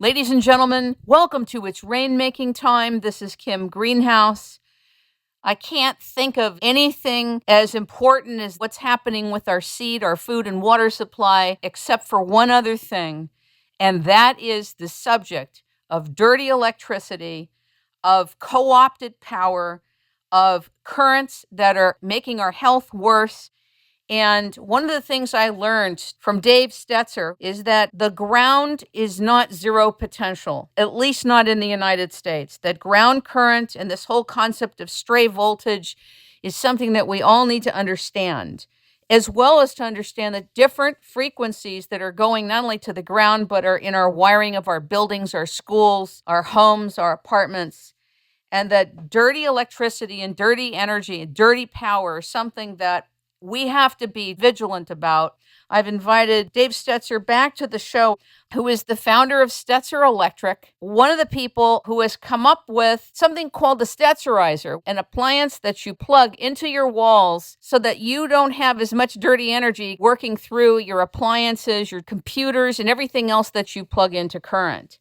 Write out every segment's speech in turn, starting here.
Ladies and gentlemen, welcome to It's Rainmaking Time. This is Kim Greenhouse. I can't think of anything as important as what's happening with our seed, our food, and water supply, except for one other thing, and that is the subject of dirty electricity, of co-opted power, of currents that are making our health worse. And one of the things I learned from Dave Stetzer is that the ground is not zero potential, at least not in the United States. That ground current and this whole concept of stray voltage is something that we all need to understand, as well as to understand the different frequencies that are going not only to the ground, but are in our wiring of our buildings, our schools, our homes, our apartments. And that dirty electricity and dirty energy and dirty power is something that we have to be vigilant about. I've invited Dave Stetzer back to the show, who is the founder of Stetzer Electric, one of the people who has come up with something called the Stetzerizer, an appliance that you plug into your walls so that you don't have as much dirty energy working through your appliances, your computers, and everything else that you plug into current.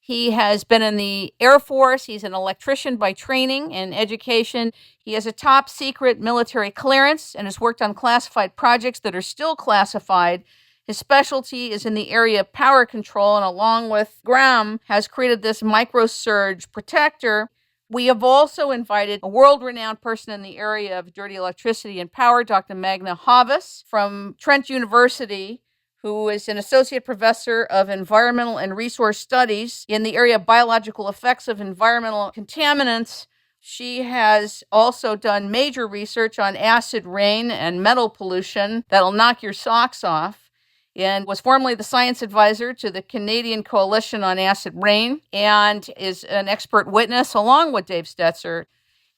He has been in the Air Force. He's an electrician by training and education. He has a top secret military clearance and has worked on classified projects that are still classified. His specialty is in the area of power control, and along with Graham, has created this microsurge protector. We have also invited a world-renowned person in the area of dirty electricity and power, Dr. Magda Havas from Trent University, who is an associate professor of environmental and resource studies in the area of biological effects of environmental contaminants. She has also done major research on acid rain and metal pollution that'll knock your socks off, and was formerly the science advisor to the Canadian Coalition on Acid Rain, and is an expert witness along with Dave Stetzer.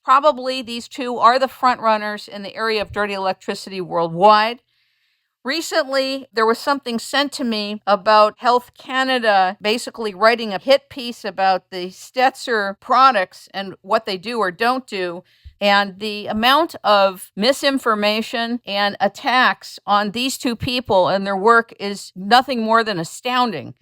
Probably these two are the frontrunners in the area of dirty electricity worldwide. Recently, there was something sent to me about Health Canada basically writing a hit piece about the Stetzer products and what they do or don't do. And the amount of misinformation and attacks on these two people and their work is nothing more than astounding.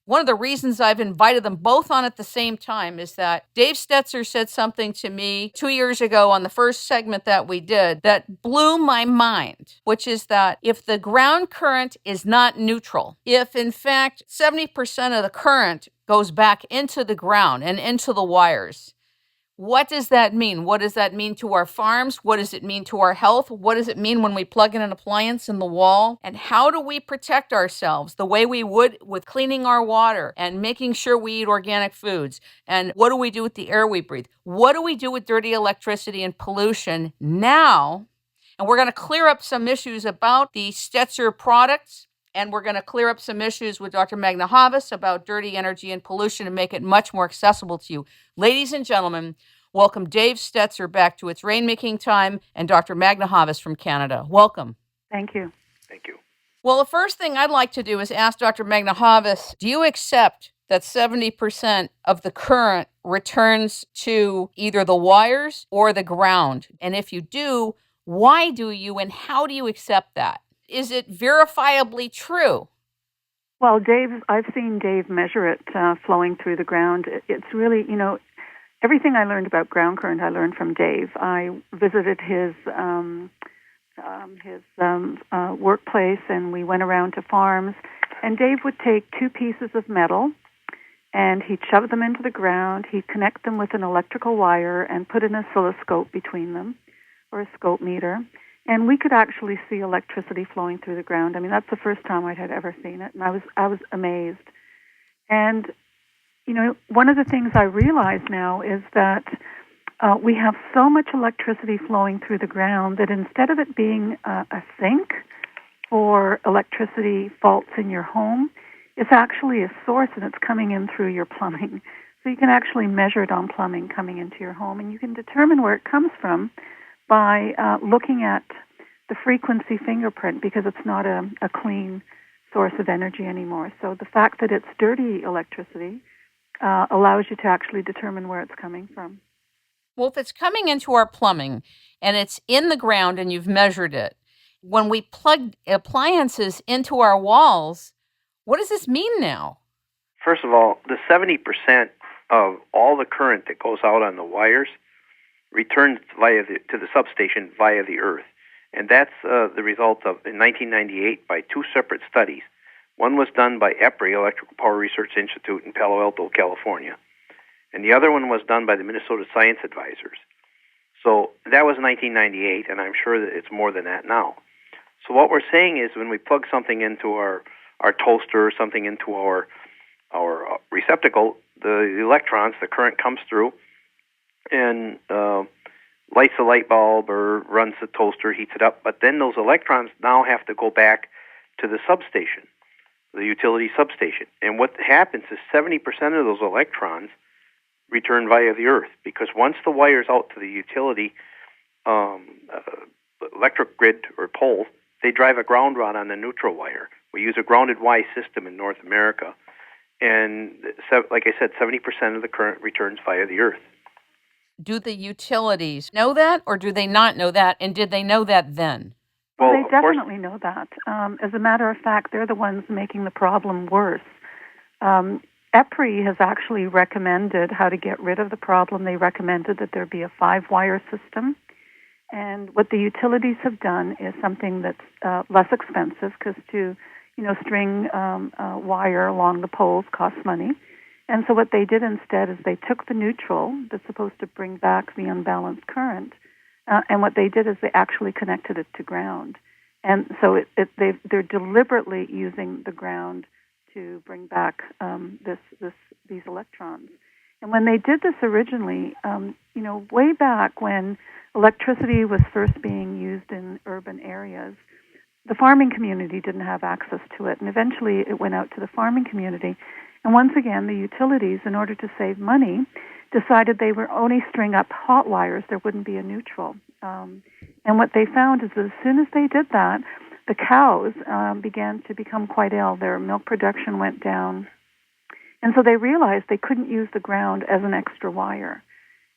One of the reasons I've invited them both on at the same time is that Dave Stetzer said something to me 2 years ago on the first segment that we did that blew my mind, which is that if the ground current is not neutral, if in fact 70% of the current goes back into the ground and into the wires, what does that mean? What does that mean to our farms? What does it mean to our health? What does it mean when we plug in an appliance in the wall? And how do we protect ourselves the way we would with cleaning our water and making sure we eat organic foods? And what do we do with the air we breathe? What do we do with dirty electricity and pollution now? And we're going to clear up some issues about the Stetzer products. And we're going to clear up some issues with Dr. Magda Havas about dirty energy and pollution and make it much more accessible to you. Ladies and gentlemen, welcome Dave Stetzer back to It's Rainmaking Time and Dr. Magda Havas from Canada. Welcome. Thank you. Thank you. Well, the first thing I'd like to do is ask Dr. Magda Havas, do you accept that 70% of the current returns to either the wires or the ground? And if you do, why do you and how do you accept that? Is it verifiably true? Well, I've seen Dave measure it flowing through the ground. It's really, everything I learned about ground current, I learned from Dave. I visited his workplace, and we went around to farms. And Dave would take two pieces of metal, and he'd shove them into the ground. He'd connect them with an electrical wire and put an oscilloscope between them, or a scope meter. And we could actually see electricity flowing through the ground. I mean, that's the first time I had ever seen it, and I was amazed. And, one of the things I realize now is that we have so much electricity flowing through the ground that instead of it being a sink for electricity faults in your home, it's actually a source, and it's coming in through your plumbing. So you can actually measure it on plumbing coming into your home, and you can determine where it comes from by looking at the frequency fingerprint, because it's not a clean source of energy anymore. So the fact that it's dirty electricity allows you to actually determine where it's coming from. Well, if it's coming into our plumbing and it's in the ground and you've measured it, when we plug appliances into our walls, what does this mean now? first of all, the 70% of all the current that goes out on the wires returns to the substation via the earth. And that's the result of, in 1998, by two separate studies. One was done by EPRI, Electrical Power Research Institute in Palo Alto, California, and the other one was done by the Minnesota Science Advisors. So that was 1998, and I'm sure that it's more than that now. So what we're saying is when we plug something into our toaster or something into our receptacle, the electrons, the current comes through and lights the light bulb or runs the toaster, heats it up, but then those electrons now have to go back to the substation, the utility substation. And what happens is 70% of those electrons return via the earth, because once the wire's out to the utility electric grid or pole, they drive a ground rod on the neutral wire. We use a grounded Y system in North America, and like I said, 70% of the current returns via the earth. Do the utilities know that, or do they not know that, and did they know that then? Well, they definitely know that. As a matter of fact, they're the ones making the problem worse. EPRI has actually recommended how to get rid of the problem. They recommended that there be a 5-wire system. And what the utilities have done is something that's less expensive, because to string wire along the poles costs money. And so what they did instead is they took the neutral that's supposed to bring back the unbalanced current, and what they did is they actually connected it to ground. And so they're deliberately using the ground to bring back these electrons. And when they did this originally, way back when electricity was first being used in urban areas, the farming community didn't have access to it, and eventually it went out to the farming community. And once again, the utilities, in order to save money, decided they would only string up hot wires. There wouldn't be a neutral. And what they found is that as soon as they did that, the cows began to become quite ill. Their milk production went down. And so they realized they couldn't use the ground as an extra wire,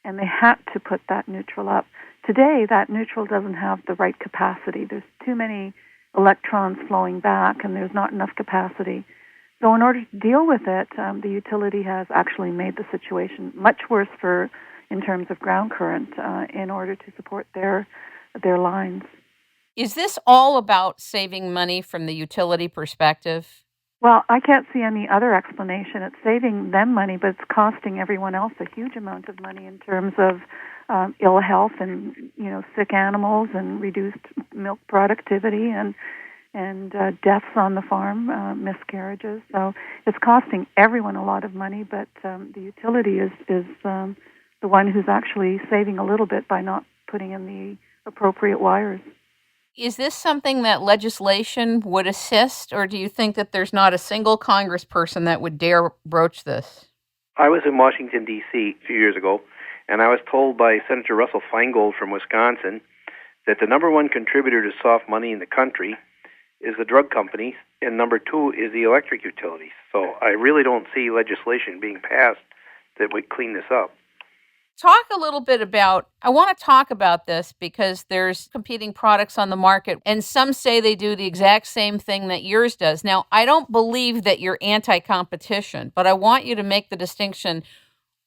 and they had to put that neutral up. Today, that neutral doesn't have the right capacity. There's too many electrons flowing back, and there's not enough capacity. So in order to deal with it, the utility has actually made the situation much worse in terms of ground current in order to support their lines. Is this all about saving money from the utility perspective? Well, I can't see any other explanation. It's saving them money, but it's costing everyone else a huge amount of money in terms of ill health and sick animals and reduced milk productivity and deaths on the farm, miscarriages. So it's costing everyone a lot of money, but the utility is the one who's actually saving a little bit by not putting in the appropriate wires. Is this something that legislation would assist, or do you think that there's not a single congressperson that would dare broach this? I was in Washington, D.C. a few years ago, and I was told by Senator Russell Feingold from Wisconsin that the number one contributor to soft money in the country is the drug companies, and number two is the electric utilities. So I really don't see legislation being passed that would clean this up. Talk a little bit about, I want to talk about this because there's competing products on the market, and some say they do the exact same thing that yours does. Now, I don't believe that you're anti-competition, but I want you to make the distinction.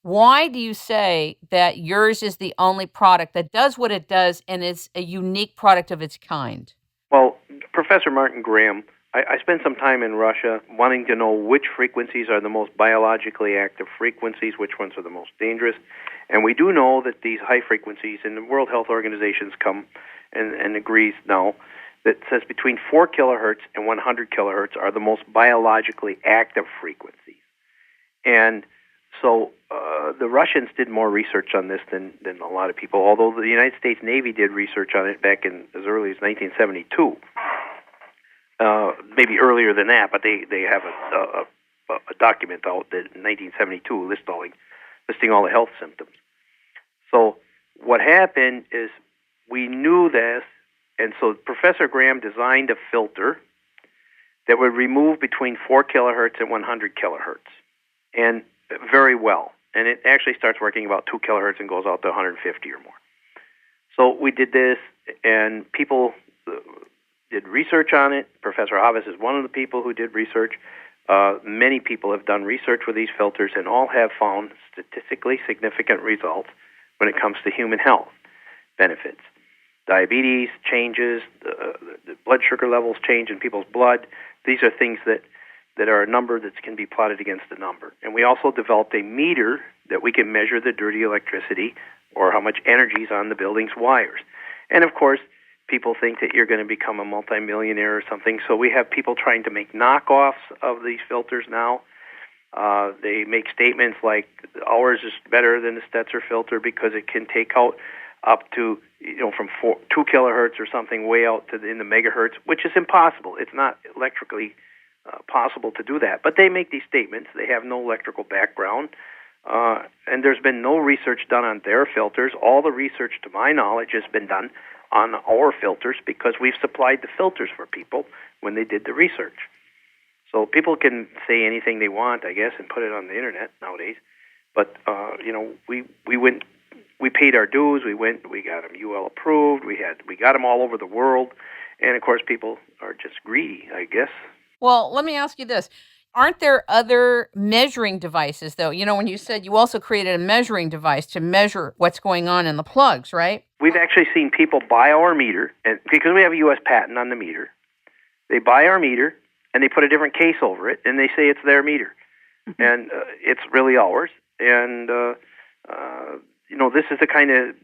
Why do you say that yours is the only product that does what it does and is a unique product of its kind? Well, Professor Martin Graham, I spent some time in Russia wanting to know which frequencies are the most biologically active frequencies, which ones are the most dangerous. And we do know that these high frequencies, and the World Health Organization's come and agrees now, that says between 4 kilohertz and 100 kilohertz are the most biologically active frequencies. And so the Russians did more research on this than a lot of people, although the United States Navy did research on it back in as early as 1972. Maybe earlier than that, but they have a document out that in 1972 listing all the health symptoms. So what happened is we knew this, and so Professor Graham designed a filter that would remove between 4 kilohertz and 100 kilohertz, and very well. And it actually starts working about 2 kilohertz and goes out to 150 or more. So we did this, and people did research on it. Professor Havas is one of the people who did research. Many people have done research with these filters and all have found statistically significant results when it comes to human health benefits. Diabetes changes, the blood sugar levels change in people's blood. These are things that are a number that can be plotted against a number. And we also developed a meter that we can measure the dirty electricity or how much energy is on the building's wires. And of course, people think that you're going to become a multimillionaire or something, so we have people trying to make knockoffs of these filters now. They make statements like ours is better than the Stetzer filter because it can take out up to, from 2 kilohertz or something way out to in the megahertz, which is impossible. It's not electrically possible to do that. But they make these statements. They have no electrical background. And there's been no research done on their filters. All the research, to my knowledge, has been done on our filters because we've supplied the filters for people when they did the research. So people can say anything they want, I guess, and put it on the internet nowadays. But we paid our dues. We got them UL approved. We got them all over the world, and of course, people are just greedy, I guess. Well, let me ask you this. Aren't there other measuring devices, though? When you said you also created a measuring device to measure what's going on in the plugs, right? We've actually seen people buy our meter, and because we have a U.S. patent on the meter, they buy our meter, and they put a different case over it, and they say it's their meter. Mm-hmm. And it's really ours. And, this is the kind of,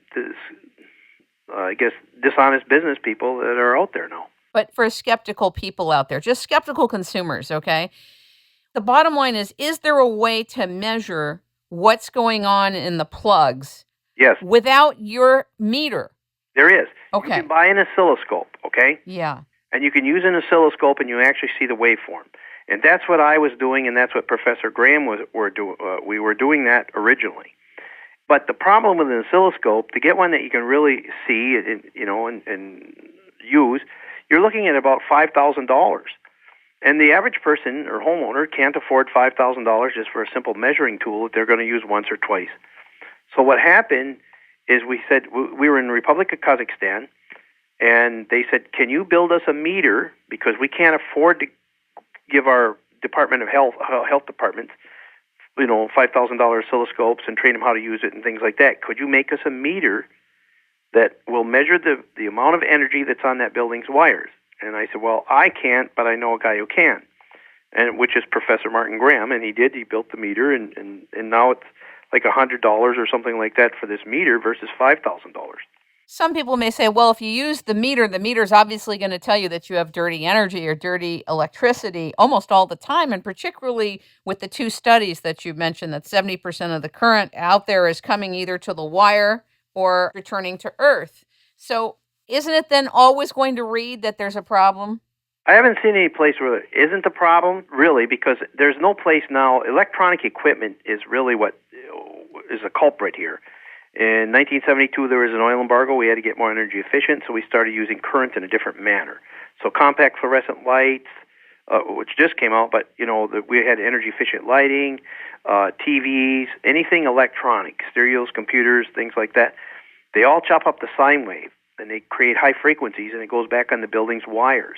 dishonest business people that are out there now. But for skeptical people out there, just skeptical consumers, okay? The bottom line is there a way to measure what's going on in the plugs? Yes. Without your meter? There is. Okay. You can buy an oscilloscope, okay? Yeah. And you can use an oscilloscope and you actually see the waveform. And that's what I was doing, and that's what Professor Graham we were doing that originally. But the problem with an oscilloscope, to get one that you can really see and use, you're looking at about $5,000. And the average person or homeowner can't afford $5,000 just for a simple measuring tool that they're going to use once or twice. So what happened is we said, we were in the Republic of Kazakhstan, and they said, can you build us a meter, because we can't afford to give our Department of Health departments, $5,000 oscilloscopes and train them how to use it and things like that. Could you make us a meter that will measure the amount of energy that's on that building's wires? And I said, well, I can't, but I know a guy who can, and which is Professor Martin Graham, and he did. He built the meter, and now it's like $100 or something like that for this meter versus $5,000. Some people may say, well, if you use the meter's obviously going to tell you that you have dirty energy or dirty electricity almost all the time, and particularly with the 2 studies that you mentioned, that 70% of the current out there is coming either to the wire or returning to Earth. So isn't it then always going to read that there's a problem? I haven't seen any place where there isn't a problem, really, because there's no place now. Electronic equipment is really what is a culprit here. In 1972, there was an oil embargo. We had to get more energy efficient, so we started using current in a different manner. So compact fluorescent lights, which just came out, but we had energy-efficient lighting, TVs, anything electronic, stereos, computers, things like that. They all chop up the sine wave, and they create high frequencies, and it goes back on the building's wires.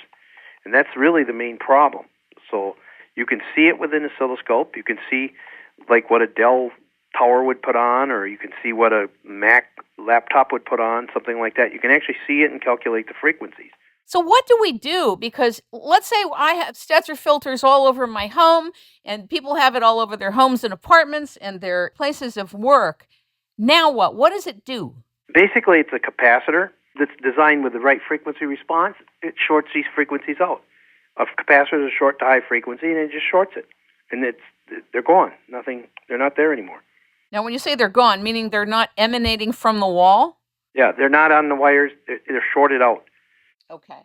And that's really the main problem. So you can see it with an oscilloscope. You can see like what a Dell tower would put on, or you can see what a Mac laptop would put on, something like that. You can actually see it and calculate the frequencies. So what do we do? Because let's say I have Stetzer filters all over my home, and people have it all over their homes and apartments and their places of work. Now what? What does it do? Basically, it's a capacitor that's designed with the right frequency response. It shorts these frequencies out. A capacitor is short to high frequency, and it just shorts it. And they're gone. They're not there anymore. Now, when you say they're gone, meaning they're not emanating from the wall? Yeah, they're not on the wires. They're shorted out. Okay.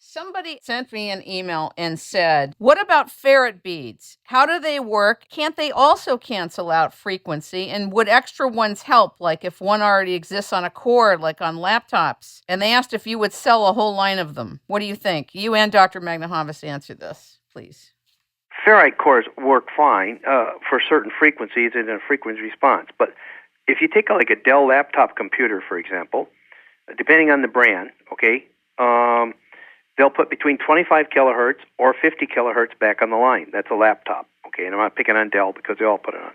Somebody sent me an email and said, what about ferrite beads? How do they work? Can't they also cancel out frequency? And would extra ones help, like if one already exists on a cord, like on laptops? And they asked if you would sell a whole line of them. What do you think? You and Dr. Magda Havas answer this, please. Ferrite cores work fine for certain frequencies and a frequency response. But if you take like a Dell laptop computer, for example, depending on the brand, okay, they'll put between 25 kilohertz or 50 kilohertz back on the line. That's a laptop, okay? And I'm not picking on Dell because they all put it on.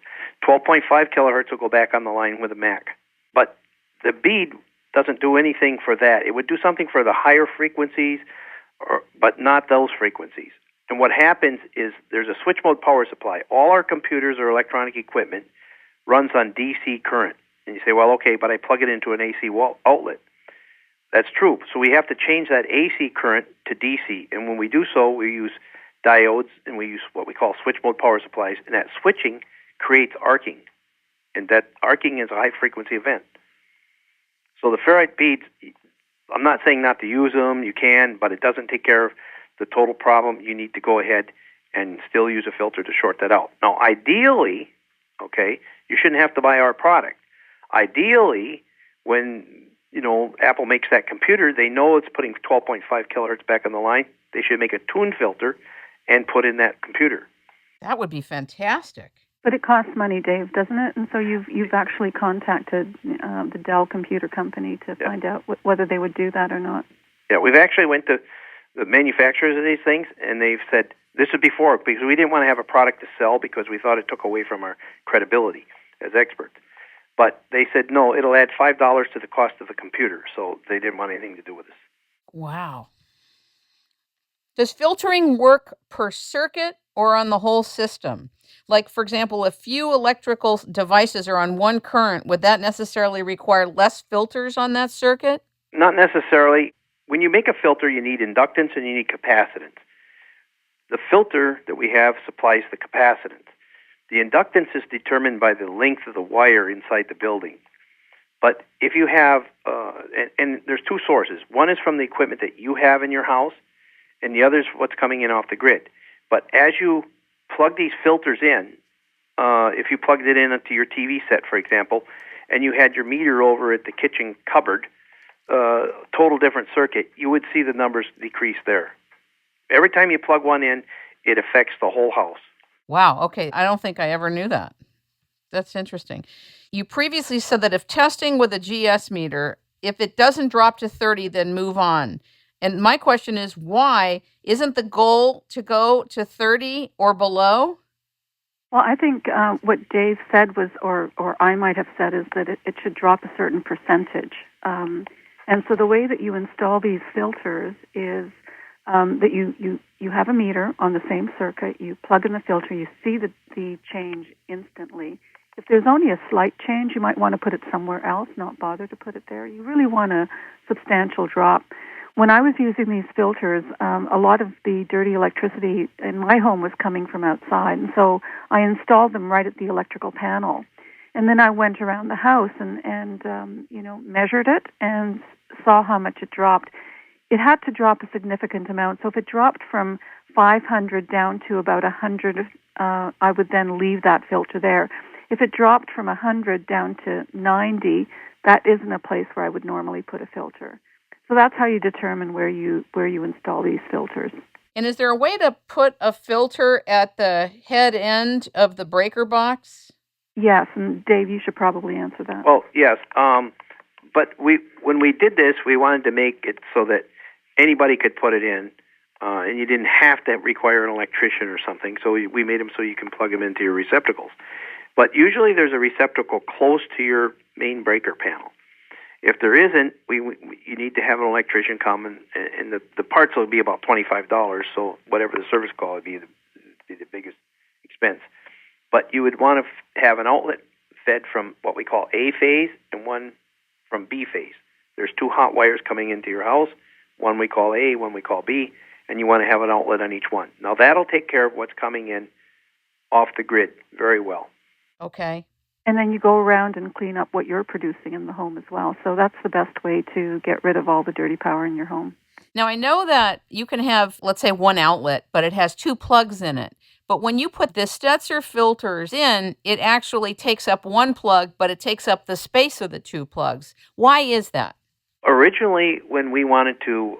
12.5 kilohertz will go back on the line with a Mac. But the bead doesn't do anything for that. It would do something for the higher frequencies, but not those frequencies. And what happens is there's a switch mode power supply. All our computers or electronic equipment runs on DC current. And you say, well, okay, but I plug it into an AC outlet. That's true. So we have to change that AC current to DC. And when we do so, we use diodes and we use what we call switch mode power supplies. And that switching creates arcing. And that arcing is a high-frequency event. So the ferrite beads, I'm not saying not to use them. You can, but it doesn't take care of the total problem. You need to go ahead and still use a filter to short that out. Now, ideally, okay, you shouldn't have to buy our product. Ideally, when, Apple makes that computer, they know it's putting 12.5 kilohertz back on the line. They should make a tune filter and put in that computer. That would be fantastic. But it costs money, Dave, doesn't it? And so you've actually contacted the Dell computer company to find out whether they would do that or not. Yeah, we've actually went to the manufacturers of these things, and they've said, this is before, because we didn't want to have a product to sell because we thought it took away from our credibility as experts. But they said, no, it'll add $5 to the cost of the computer, so they didn't want anything to do with us. Wow. Does filtering work per circuit or on the whole system? Like, for example, if few electrical devices are on one current, would that necessarily require less filters on that circuit? Not necessarily. When you make a filter, you need inductance and you need capacitance. The filter that we have supplies the capacitance. The inductance is determined by the length of the wire inside the building. But if you have, and there's two sources. One is from the equipment that you have in your house, and the other is what's coming in off the grid. But as you plug these filters in, if you plugged it in into your TV set, for example, and you had your meter over at the kitchen cupboard, total different circuit, you would see the numbers decrease there. Every time you plug one in, it affects the whole house. Wow, okay. I don't think I ever knew that. That's interesting. You previously said that if testing with a GS meter, if it doesn't drop to 30, then move on. And my question is, why? Isn't the goal to go to 30 or below? Well, I think what Dave said was, or I might have said, is that it should drop a certain percentage. And so the way that you install these filters is that you have a meter on the same circuit, you plug in the filter, you see the change instantly. If there's only a slight change, you might want to put it somewhere else, not bother to put it there. You really want a substantial drop. When I was using these filters, a lot of the dirty electricity in my home was coming from outside, and so I installed them right at the electrical panel. And then I went around the house and measured it and saw how much it dropped. It had to drop a significant amount. So if it dropped from 500 down to about 100, I would then leave that filter there. If it dropped from 100 down to 90, that isn't a place where I would normally put a filter. So that's how you determine where you install these filters. And is there a way to put a filter at the head end of the breaker box? Yes, and Dave, you should probably answer that. Well, yes, but when we did this, we wanted to make it so that anybody could put it in, and you didn't have to require an electrician or something. So we made them so you can plug them into your receptacles. But usually there's a receptacle close to your main breaker panel. If there isn't, you need to have an electrician come, and the parts will be about $25, so whatever the service call would be the biggest expense. But you would want to have an outlet fed from what we call A phase and one from B phase. There's two hot wires coming into your house, one we call A, one we call B, and you want to have an outlet on each one. Now that'll take care of what's coming in off the grid very well. Okay. And then you go around and clean up what you're producing in the home as well. So that's the best way to get rid of all the dirty power in your home. Now, I know that you can have, let's say, one outlet, but it has two plugs in it. But when you put the Stetzer filters in, it actually takes up one plug, but it takes up the space of the two plugs. Why is that? Originally, when we wanted to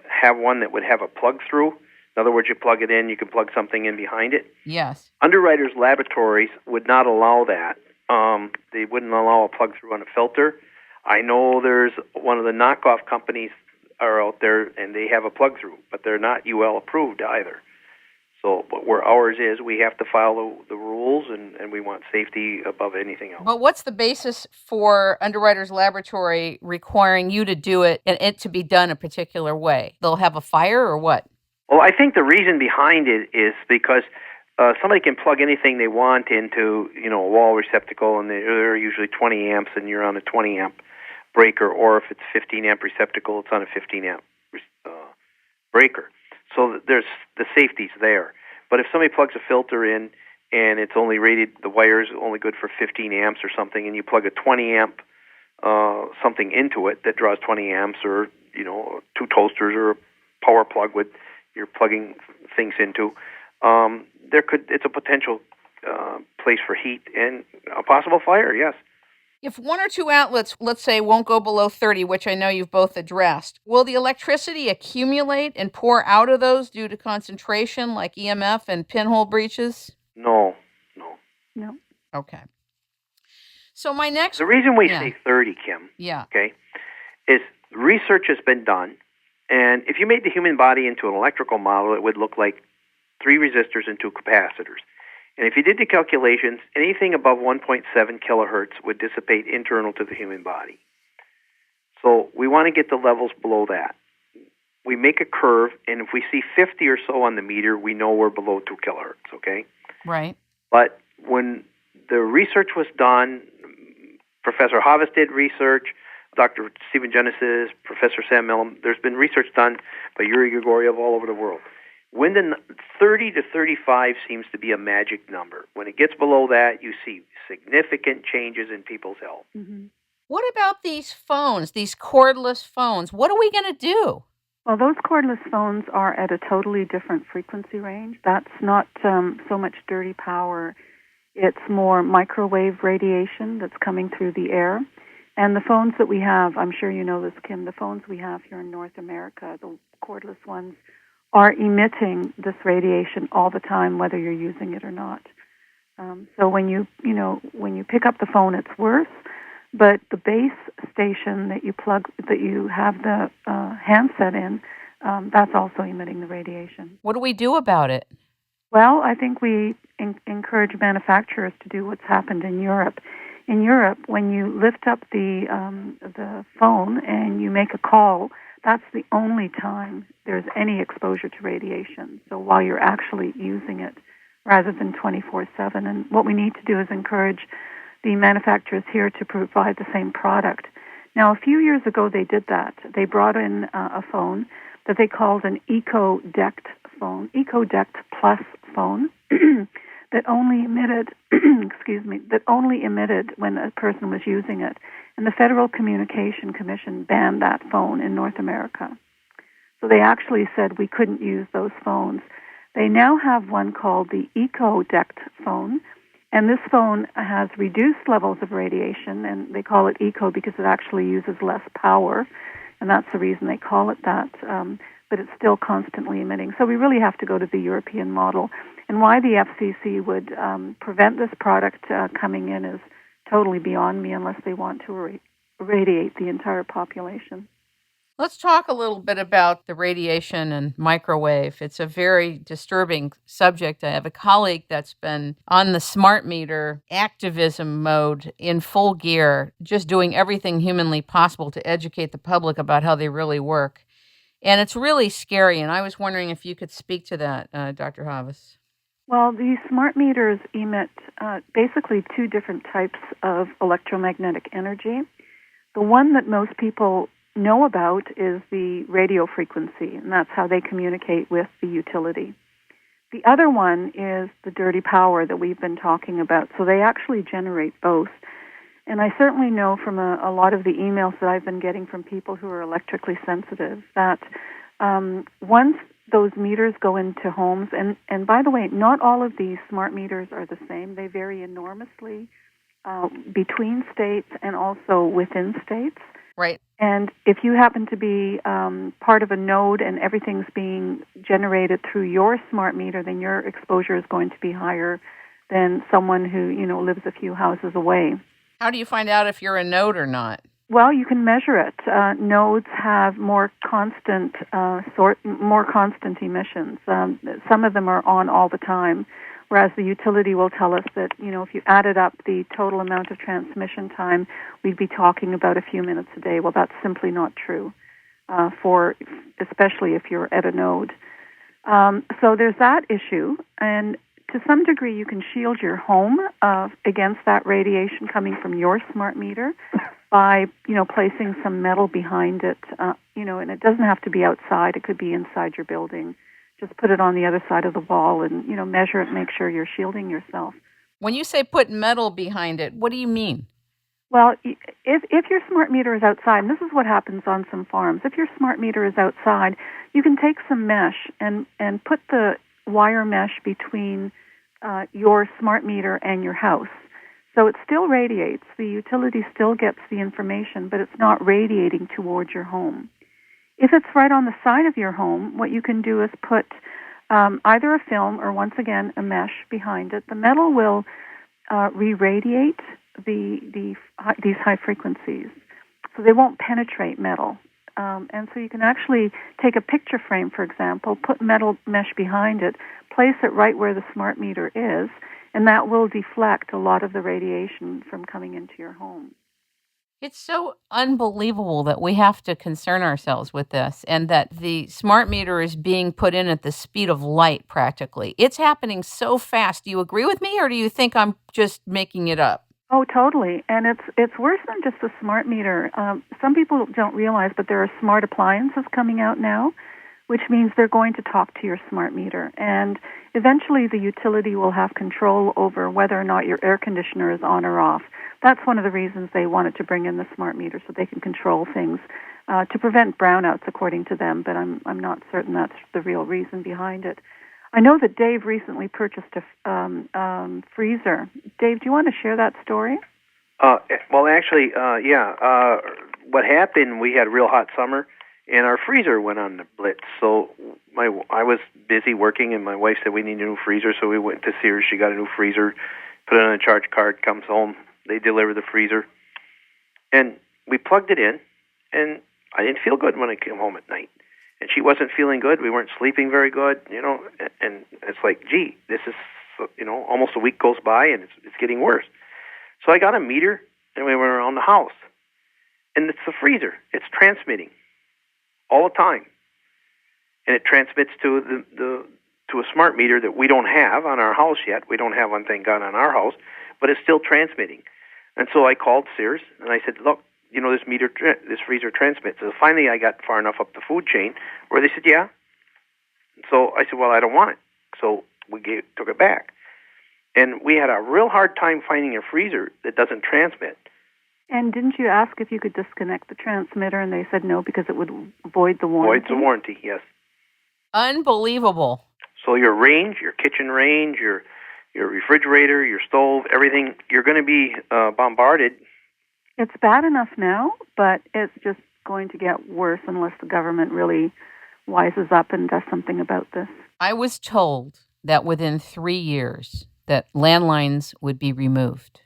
have one that would have a plug-through, in other words, you plug it in, you can plug something in behind it. Yes. Underwriters' laboratories would not allow that. They wouldn't allow a plug-through on a filter. I know there's one of the knockoff companies are out there, and they have a plug-through, but they're not UL approved either. So, but where ours is, we have to follow the rules, and we want safety above anything else. But what's the basis for Underwriters Laboratory requiring you to do it and it to be done a particular way? They'll have a fire or what? Well, I think the reason behind it is because somebody can plug anything they want into, a wall receptacle, and they're usually 20 amps, and you're on a 20 amp breaker, or if it's 15 amp receptacle, it's on a 15 amp breaker. So there's the safety's there. But if somebody plugs a filter in and it's only rated, the wire's only good for 15 amps or something, and you plug a 20 amp something into it that draws 20 amps, or two toasters or a power plug with you're plugging things into, it's a potential place for heat and a possible fire. Yes. If one or two outlets, let's say, won't go below 30, which I know you've both addressed, will the electricity accumulate and pour out of those due to concentration, like EMF and pinhole breaches? No. Okay. So my next... The reason we say 30, Kim, is research has been done, and if you made the human body into an electrical model, it would look like 3 resistors and 2 capacitors. And if you did the calculations, anything above 1.7 kilohertz would dissipate internal to the human body. So we want to get the levels below that. We make a curve, and if we see 50 or so on the meter, we know we're below 2 kilohertz, okay? Right. But when the research was done, Professor Havas did research, Dr. Stephen Genesis, Professor Sam Millam, there's been research done by Yuri Grigoriev all over the world. When the 30 to 35 seems to be a magic number. When it gets below that, you see significant changes in people's health. Mm-hmm. What about these phones, these cordless phones? What are we going to do? Well, those cordless phones are at a totally different frequency range. That's not so much dirty power. It's more microwave radiation that's coming through the air. And the phones that we have, I'm sure you know this, Kim, the phones we have here in North America, the cordless ones, are emitting this radiation all the time, whether you're using it or not. So when you pick up the phone, it's worse. But the base station that you have the handset in, that's also emitting the radiation. What do we do about it? Well, I think we encourage manufacturers to do what's happened in Europe. In Europe, when you lift up the phone and you make a call, that's the only time there's any exposure to radiation. So while you're actually using it, rather than 24/7. And what we need to do is encourage the manufacturers here to provide the same product. Now, a few years ago, they did that. They brought in a phone that they called an EcoDect phone, EcoDect Plus phone, that only emitted, that only emitted when a person was using it. And the Federal Communication Commission banned that phone in North America. So they actually said we couldn't use those phones. They now have one called the EcoDect phone, and this phone has reduced levels of radiation, and they call it Eco because it actually uses less power, and that's the reason they call it that, but it's still constantly emitting. So we really have to go to the European model. And why the FCC would prevent this product coming in is totally beyond me, unless they want to irradiate the entire population. Let's talk a little bit about the radiation and microwave. It's a very disturbing subject. I have a colleague that's been on the smart meter activism mode in full gear, just doing everything humanly possible to educate the public about how they really work. And it's really scary, and I was wondering if you could speak to that, Dr. Havas. Well, these smart meters emit basically two different types of electromagnetic energy. The one that most people know about is the radio frequency, and that's how they communicate with the utility. The other one is the dirty power that we've been talking about, so they actually generate both. And I certainly know from a lot of the emails that I've been getting from people who are electrically sensitive that once those meters go into homes, and by the way, not all of these smart meters are the same. They vary enormously between states and also within states. Right. And if you happen to be part of a node and everything's being generated through your smart meter, then your exposure is going to be higher than someone who, lives a few houses away. How do you find out if you're a node or not? Well, you can measure it. Nodes have more constant emissions. Some of them are on all the time, whereas the utility will tell us that, if you added up the total amount of transmission time, we'd be talking about a few minutes a day. Well, that's simply not true, especially if you're at a node. So there's that issue, and to some degree you can shield your home against that radiation coming from your smart meter by, placing some metal behind it, and it doesn't have to be outside. It could be inside your building. Just put it on the other side of the wall and, measure it, make sure you're shielding yourself. When you say put metal behind it, what do you mean? Well, if your smart meter is outside, and this is what happens on some farms, if your smart meter is outside, you can take some mesh and put the wire mesh between your smart meter and your house. So it still radiates. The utility still gets the information, but it's not radiating towards your home. If it's right on the side of your home, what you can do is put either a film or, once again, a mesh behind it. The metal will re-radiate these high frequencies, so they won't penetrate metal. And so you can actually take a picture frame, for example, put metal mesh behind it, place it right where the smart meter is, and that will deflect a lot of the radiation from coming into your home. It's so unbelievable that we have to concern ourselves with this and that the smart meter is being put in at the speed of light practically. It's happening so fast. Do you agree with me, or do you think I'm just making it up? Oh, totally. And it's worse than just a smart meter. Some people don't realize, but there are smart appliances coming out now, which means they're going to talk to your smart meter. And eventually the utility will have control over whether or not your air conditioner is on or off. That's one of the reasons they wanted to bring in the smart meter, so they can control things to prevent brownouts, according to them, but I'm not certain that's the real reason behind it. I know that Dave recently purchased a freezer. Dave, do you want to share that story? Well, actually, yeah. What happened, we had a real hot summer, and our freezer went on the blitz. So I was busy working, and my wife said we need a new freezer, so we went to Sears. She got a new freezer, put it on a charge card, comes home. They deliver the freezer. And we plugged it in, and I didn't feel good when I came home at night. And she wasn't feeling good. We weren't sleeping very good, and it's like, gee, this is, almost a week goes by, and it's getting worse. So I got a meter, and we went around the house. And it's the freezer. It's transmitting all the time. And it transmits to to a smart meter that we don't have on our house yet. We don't have one, thank God, on our house, but it's still transmitting. And so I called Sears, and I said, look, this freezer transmits. So finally I got far enough up the food chain where they said, yeah. So I said, well, I don't want it. So we took it back. And we had a real hard time finding a freezer that doesn't transmit. And didn't you ask if you could disconnect the transmitter, and they said no because it would void the warranty? Voids the warranty, yes. Unbelievable. So your range, your kitchen range, your refrigerator, your stove, everything, you're going to be bombarded. It's bad enough now, but it's just going to get worse unless the government really wises up and does something about this. I was told that within 3 years that landlines would be removed.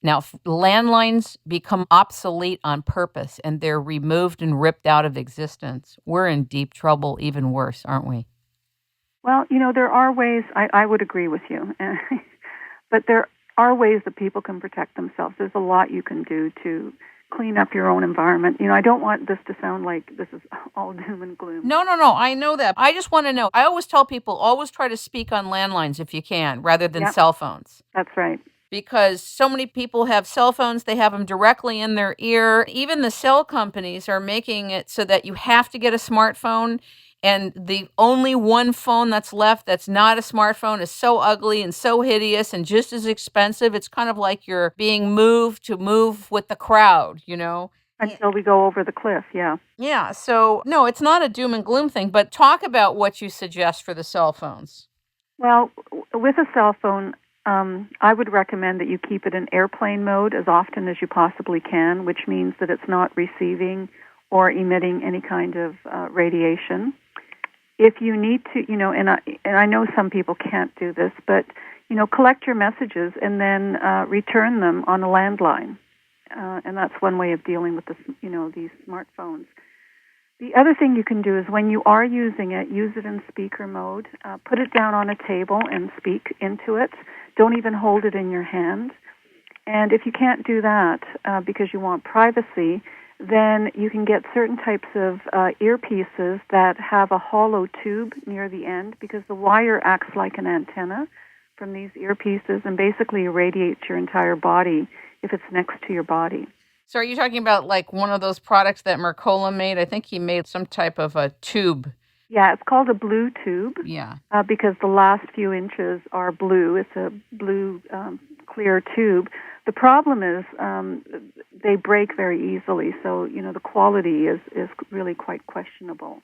Now, if landlines become obsolete on purpose and they're removed and ripped out of existence, we're in deep trouble, even worse, aren't we? Well, there are ways, I would agree with you, but there are ways that people can protect themselves. There's a lot you can do to clean up your own environment. I don't want this to sound like this is all doom and gloom. No, I know that. I just want to know. I always tell people, always try to speak on landlines if you can, rather than cell phones. That's right. Because so many people have cell phones, they have them directly in their ear. Even the cell companies are making it so that you have to get a smartphone, and the only one phone that's left that's not a smartphone is so ugly and so hideous and just as expensive. It's kind of like you're being moved to move with the crowd, Until we go over the cliff, yeah. Yeah, so no, it's not a doom and gloom thing, but talk about what you suggest for the cell phones. Well, with a cell phone, I would recommend that you keep it in airplane mode as often as you possibly can, which means that it's not receiving or emitting any kind of radiation. If you need to, and I know some people can't do this, but, collect your messages and then return them on a landline. and that's one way of dealing with these smartphones. The other thing you can do is when you are using it, use it in speaker mode. Put it down on a table and speak into it. Don't even hold it in your hand. And if you can't do that because you want privacy, then you can get certain types of earpieces that have a hollow tube near the end, because the wire acts like an antenna from these earpieces and basically irradiates your entire body if it's next to your body. So are you talking about like one of those products that Mercola made? I think he made some type of a tube. Yeah, it's called a blue tube. Yeah. Because the last few inches are blue. It's a blue clear tube. The problem is they break very easily, so the quality is really quite questionable.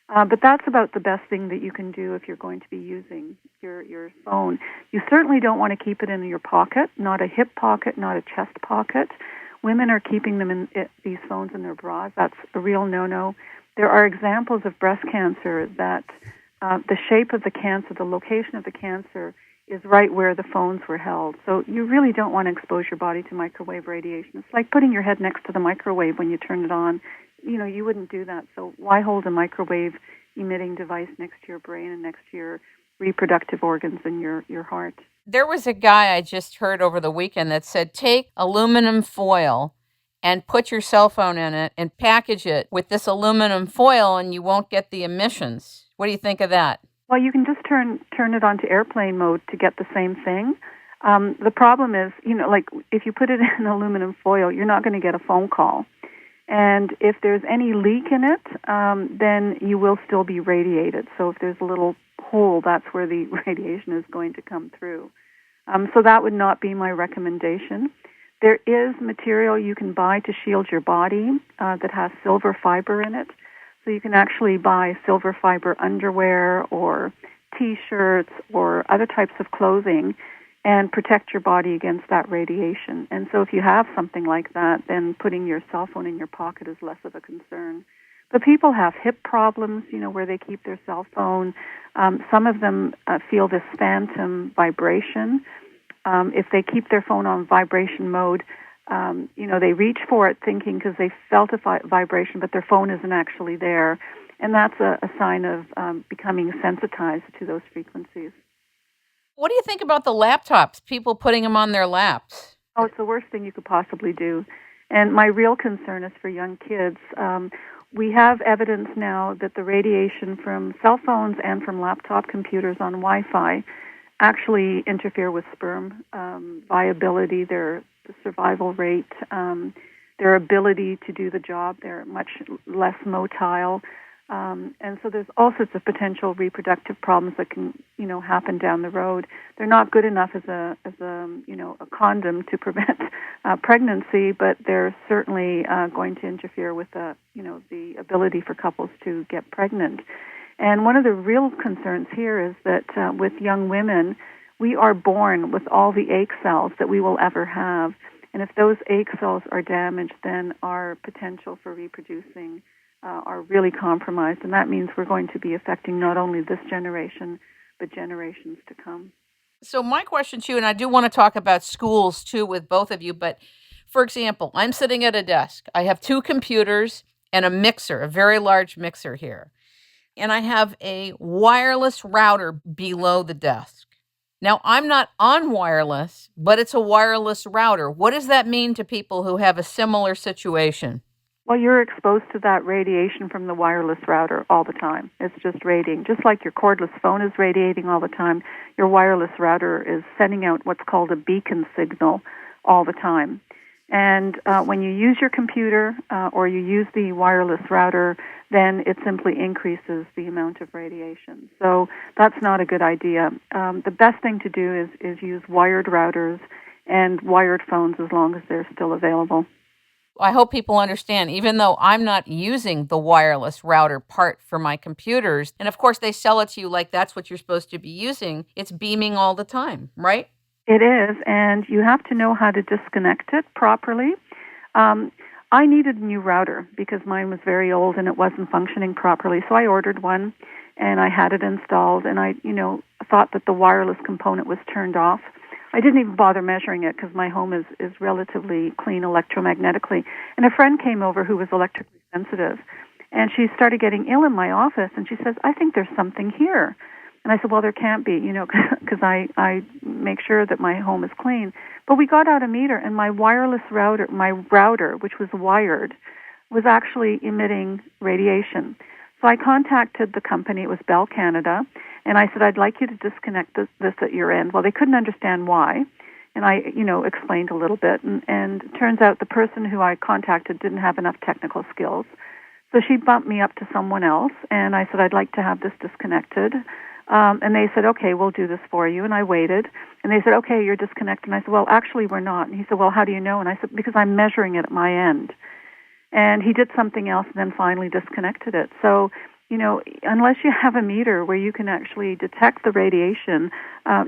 But that's about the best thing that you can do if you're going to be using your phone. You certainly don't want to keep it in your pocket, not a hip pocket, not a chest pocket. Women are keeping them these phones in their bras. That's a real no-no. There are examples of breast cancer that the shape of the cancer, the location of the cancer, is right where the phones were held. So you really don't want to expose your body to microwave radiation. It's like putting your head next to the microwave when you turn it on. You wouldn't do that. So why hold a microwave emitting device next to your brain and next to your reproductive organs and your heart? There was a guy I just heard over the weekend that said, take aluminum foil and put your cell phone in it and package it with this aluminum foil and you won't get the emissions. What do you think of that? Well, you can just turn it onto airplane mode to get the same thing. The problem is, like if you put it in aluminum foil, you're not going to get a phone call. And if there's any leak in it, then you will still be radiated. So if there's a little hole, that's where the radiation is going to come through. So that would not be my recommendation. There is material you can buy to shield your body that has silver fiber in it. So you can actually buy silver fiber underwear or T-shirts or other types of clothing and protect your body against that radiation. And so if you have something like that, then putting your cell phone in your pocket is less of a concern. But people have hip problems, where they keep their cell phone. Some of them feel this phantom vibration. If they keep their phone on vibration mode, they reach for it thinking because they felt a vibration, but their phone isn't actually there. And that's a sign of becoming sensitized to those frequencies. What do you think about the laptops, people putting them on their laps? Oh, it's the worst thing you could possibly do. And my real concern is for young kids. We have evidence now that the radiation from cell phones and from laptop computers on Wi-Fi actually interfere with sperm viability, their survival rate, their ability to do the job. They're much less motile. And so there's all sorts of potential reproductive problems that can, happen down the road. They're not good enough as a condom to prevent pregnancy, but they're certainly going to interfere with the ability for couples to get pregnant. And one of the real concerns here is that with young women, we are born with all the egg cells that we will ever have. And if those egg cells are damaged, then our potential for reproducing are really compromised. And that means we're going to be affecting not only this generation, but generations to come. So my question to you, and I do want to talk about schools too with both of you, but for example, I'm sitting at a desk. I have 2 computers and a mixer, a very large mixer here. And I have a wireless router below the desk. Now, I'm not on wireless, but it's a wireless router. What does that mean to people who have a similar situation? Well, you're exposed to that radiation from the wireless router all the time. It's just radiating. Just like your cordless phone is radiating all the time, your wireless router is sending out what's called a beacon signal all the time. And when you use your computer or you use the wireless router, then it simply increases the amount of radiation. So that's not a good idea. The best thing to do is use wired routers and wired phones as long as they're still available. I hope people understand, even though I'm not using the wireless router part for my computers, and of course they sell it to you like that's what you're supposed to be using, it's beaming all the time, right? It is, and you have to know how to disconnect it properly. I needed a new router because mine was very old and it wasn't functioning properly, so I ordered one and I had it installed, and I thought that the wireless component was turned off. I didn't even bother measuring it because my home is relatively clean electromagnetically. And a friend came over who was electrically sensitive, and she started getting ill in my office, and she says, I think there's something here. And I said, well, there can't be, because I make sure that my home is clean. But we got out a meter, and my router, which was wired, was actually emitting radiation. So I contacted the company, it was Bell Canada, and I said, I'd like you to disconnect this at your end. Well, they couldn't understand why, and I, explained a little bit, and it turns out the person who I contacted didn't have enough technical skills. So she bumped me up to someone else, and I said, I'd like to have this disconnected. And they said, okay, we'll do this for you. And I waited. And they said, okay, you're disconnected. And I said, well, actually, we're not. And he said, well, how do you know? And I said, because I'm measuring it at my end. And he did something else and then finally disconnected it. So, unless you have a meter where you can actually detect the radiation,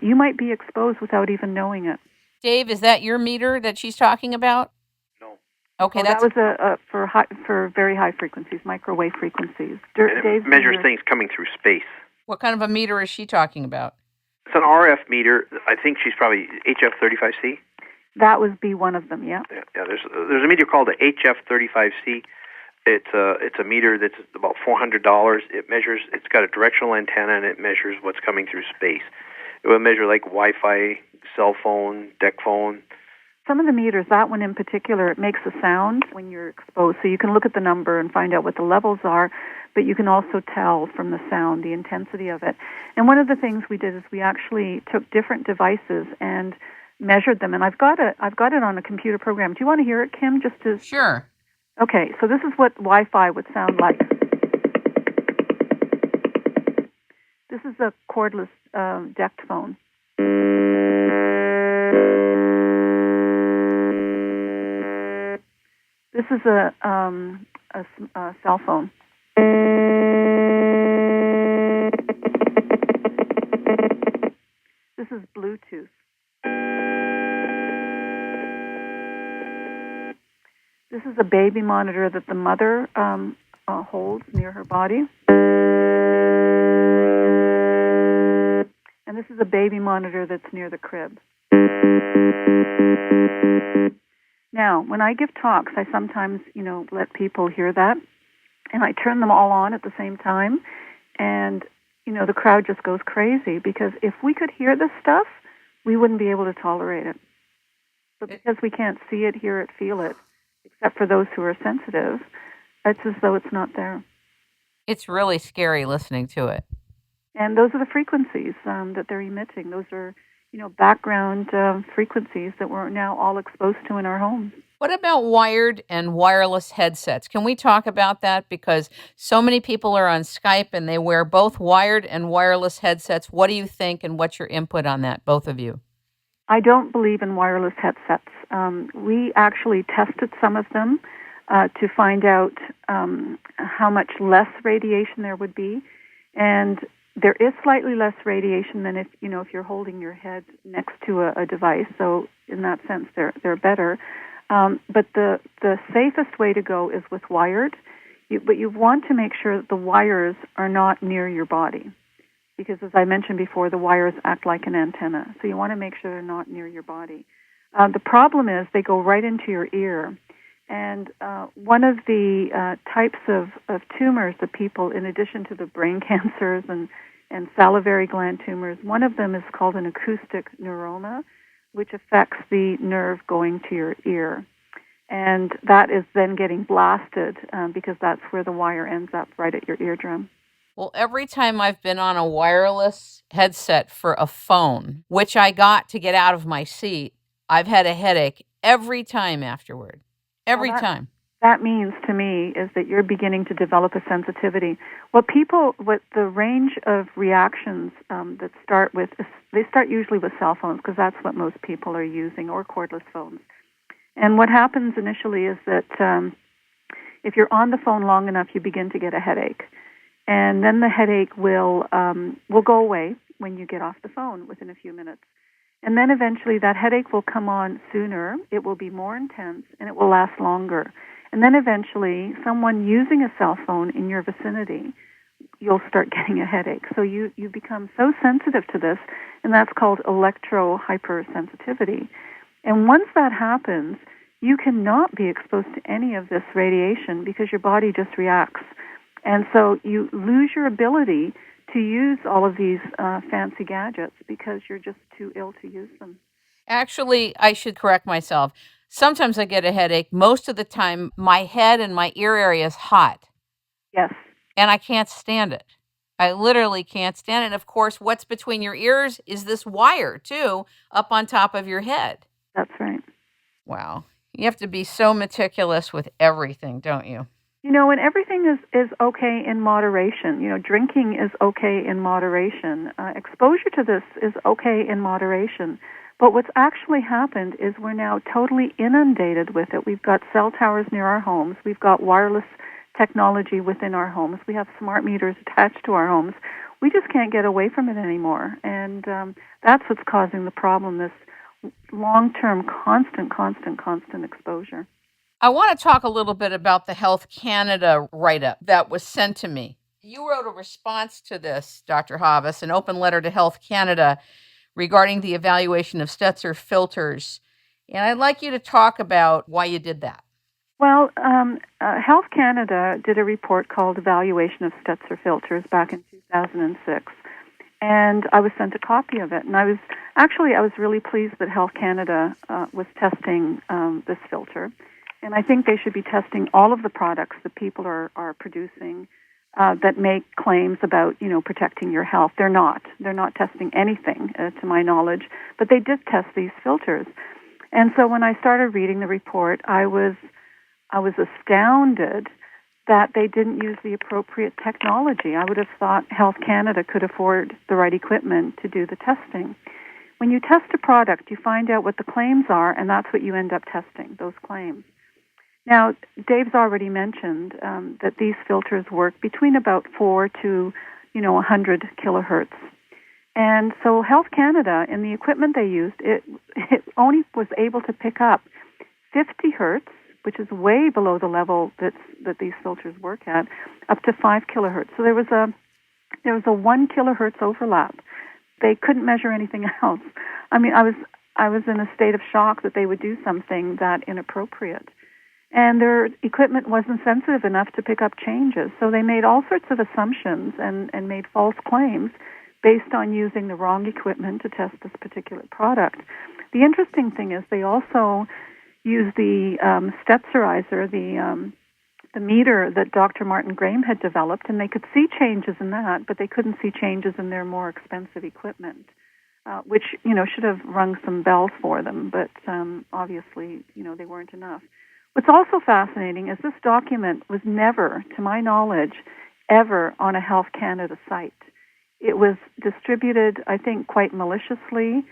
you might be exposed without even knowing it. Dave, is that your meter that she's talking about? No. Okay, that was for very high frequencies, microwave frequencies. And it measures things coming through space. What kind of a meter is she talking about? It's an RF meter. I think she's probably HF35C. That would be one of them, yeah. Yeah. There's a meter called the HF35C. It's a meter that's about $400. It measures. It's got a directional antenna, and it measures what's coming through space. It will measure like Wi-Fi, cell phone, deck phone. Some of the meters, that one in particular, it makes a sound when you're exposed. So you can look at the number and find out what the levels are, but you can also tell from the sound the intensity of it. And one of the things we did is we actually took different devices and measured them. And I've got it on a computer program. Do you want to hear it, Kim? Sure. Okay, so this is what Wi-Fi would sound like. This is a cordless decked phone. This is a cell phone. This is Bluetooth. This is a baby monitor that the mother holds near her body. And this is a baby monitor that's near the crib. Now, when I give talks, I sometimes, let people hear that, and I turn them all on at the same time, and, the crowd just goes crazy, because if we could hear this stuff, we wouldn't be able to tolerate it. But because we can't see it, hear it, feel it, except for those who are sensitive, it's as though it's not there. It's really scary listening to it. And those are the frequencies that they're emitting. Those are background frequencies that we're now all exposed to in our homes. What about wired and wireless headsets? Can we talk about that? Because so many people are on Skype and they wear both wired and wireless headsets. What do you think, and what's your input on that, both of you? I don't believe in wireless headsets. We actually tested some of them to find out how much less radiation there would be. And there is slightly less radiation than if you're holding your head next to a device. So in that sense, they're better. But the safest way to go is with wired. But you want to make sure that the wires are not near your body, because as I mentioned before, the wires act like an antenna. So you want to make sure they're not near your body. The problem is they go right into your ear. And one of the types of tumors that people, in addition to the brain cancers and salivary gland tumors, one of them is called an acoustic neuroma, which affects the nerve going to your ear. And that is then getting blasted because that's where the wire ends up, right at your eardrum. Well, every time I've been on a wireless headset for a phone, which I got to get out of my seat, I've had a headache every time afterward. Every time. That means to me is that you're beginning to develop a sensitivity. What the range of reactions that start with, they start usually with cell phones, because that's what most people are using, or cordless phones. And what happens initially is that if you're on the phone long enough, you begin to get a headache. And then the headache will go away when you get off the phone within a few minutes. And then eventually that headache will come on sooner, it will be more intense, and it will last longer. And then eventually someone using a cell phone in your vicinity, you'll start getting a headache. So you become so sensitive to this, and that's called electrohypersensitivity. And once that happens, you cannot be exposed to any of this radiation because your body just reacts. And so you lose your ability to use all of these fancy gadgets because you're just too ill to use them. Actually, I should correct myself. Sometimes I get a headache. Most of the time, my head and my ear area is hot. Yes. And I can't stand it. I literally can't stand it. And of course, what's between your ears is this wire, too, up on top of your head. That's right. Wow. You have to be so meticulous with everything, don't you? And everything is okay in moderation. Drinking is okay in moderation. Exposure to this is okay in moderation. But what's actually happened is we're now totally inundated with it. We've got cell towers near our homes. We've got wireless technology within our homes. We have smart meters attached to our homes. We just can't get away from it anymore. And that's what's causing the problem, this long-term, constant exposure. I want to talk a little bit about the Health Canada write-up that was sent to me. You wrote a response to this, Dr. Havas, an open letter to Health Canada regarding the evaluation of Stetzer filters. And I'd like you to talk about why you did that. Well, Health Canada did a report called Evaluation of Stetzer Filters back in 2006. And I was sent a copy of it. And I was really pleased that Health Canada was testing this filter. And I think they should be testing all of the products that people are producing that make claims about, protecting your health. They're not. They're not testing anything, to my knowledge. But they did test these filters. And so when I started reading the report, I was astounded that they didn't use the appropriate technology. I would have thought Health Canada could afford the right equipment to do the testing. When you test a product, you find out what the claims are, and that's what you end up testing, those claims. Now, Dave's already mentioned that these filters work between about 4 to 100 kilohertz. And so Health Canada, in the equipment they used, it only was able to pick up 50 hertz, which is way below the level that these filters work at, up to 5 kilohertz. So there was a 1 kilohertz overlap. They couldn't measure anything else. I mean, I was in a state of shock that they would do something that inappropriate. And their equipment wasn't sensitive enough to pick up changes. So they made all sorts of assumptions and made false claims based on using the wrong equipment to test this particular product. The interesting thing is they also used the Stetzerizer, the meter that Dr. Martin Graham had developed, and they could see changes in that, but they couldn't see changes in their more expensive equipment, which should have rung some bells for them, but obviously they weren't enough. What's also fascinating is this document was never, to my knowledge, ever on a Health Canada site. It was distributed, I think, quite maliciously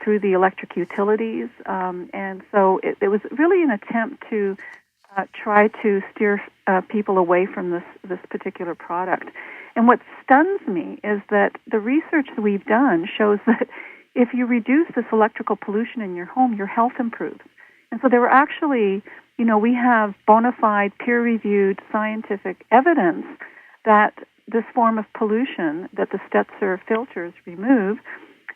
through the electric utilities, and so it was really an attempt to try to steer people away from this particular product. And what stuns me is that the research that we've done shows that if you reduce this electrical pollution in your home, your health improves. And so there were actually, we have bona fide, peer-reviewed scientific evidence that this form of pollution that the Stetzer filters remove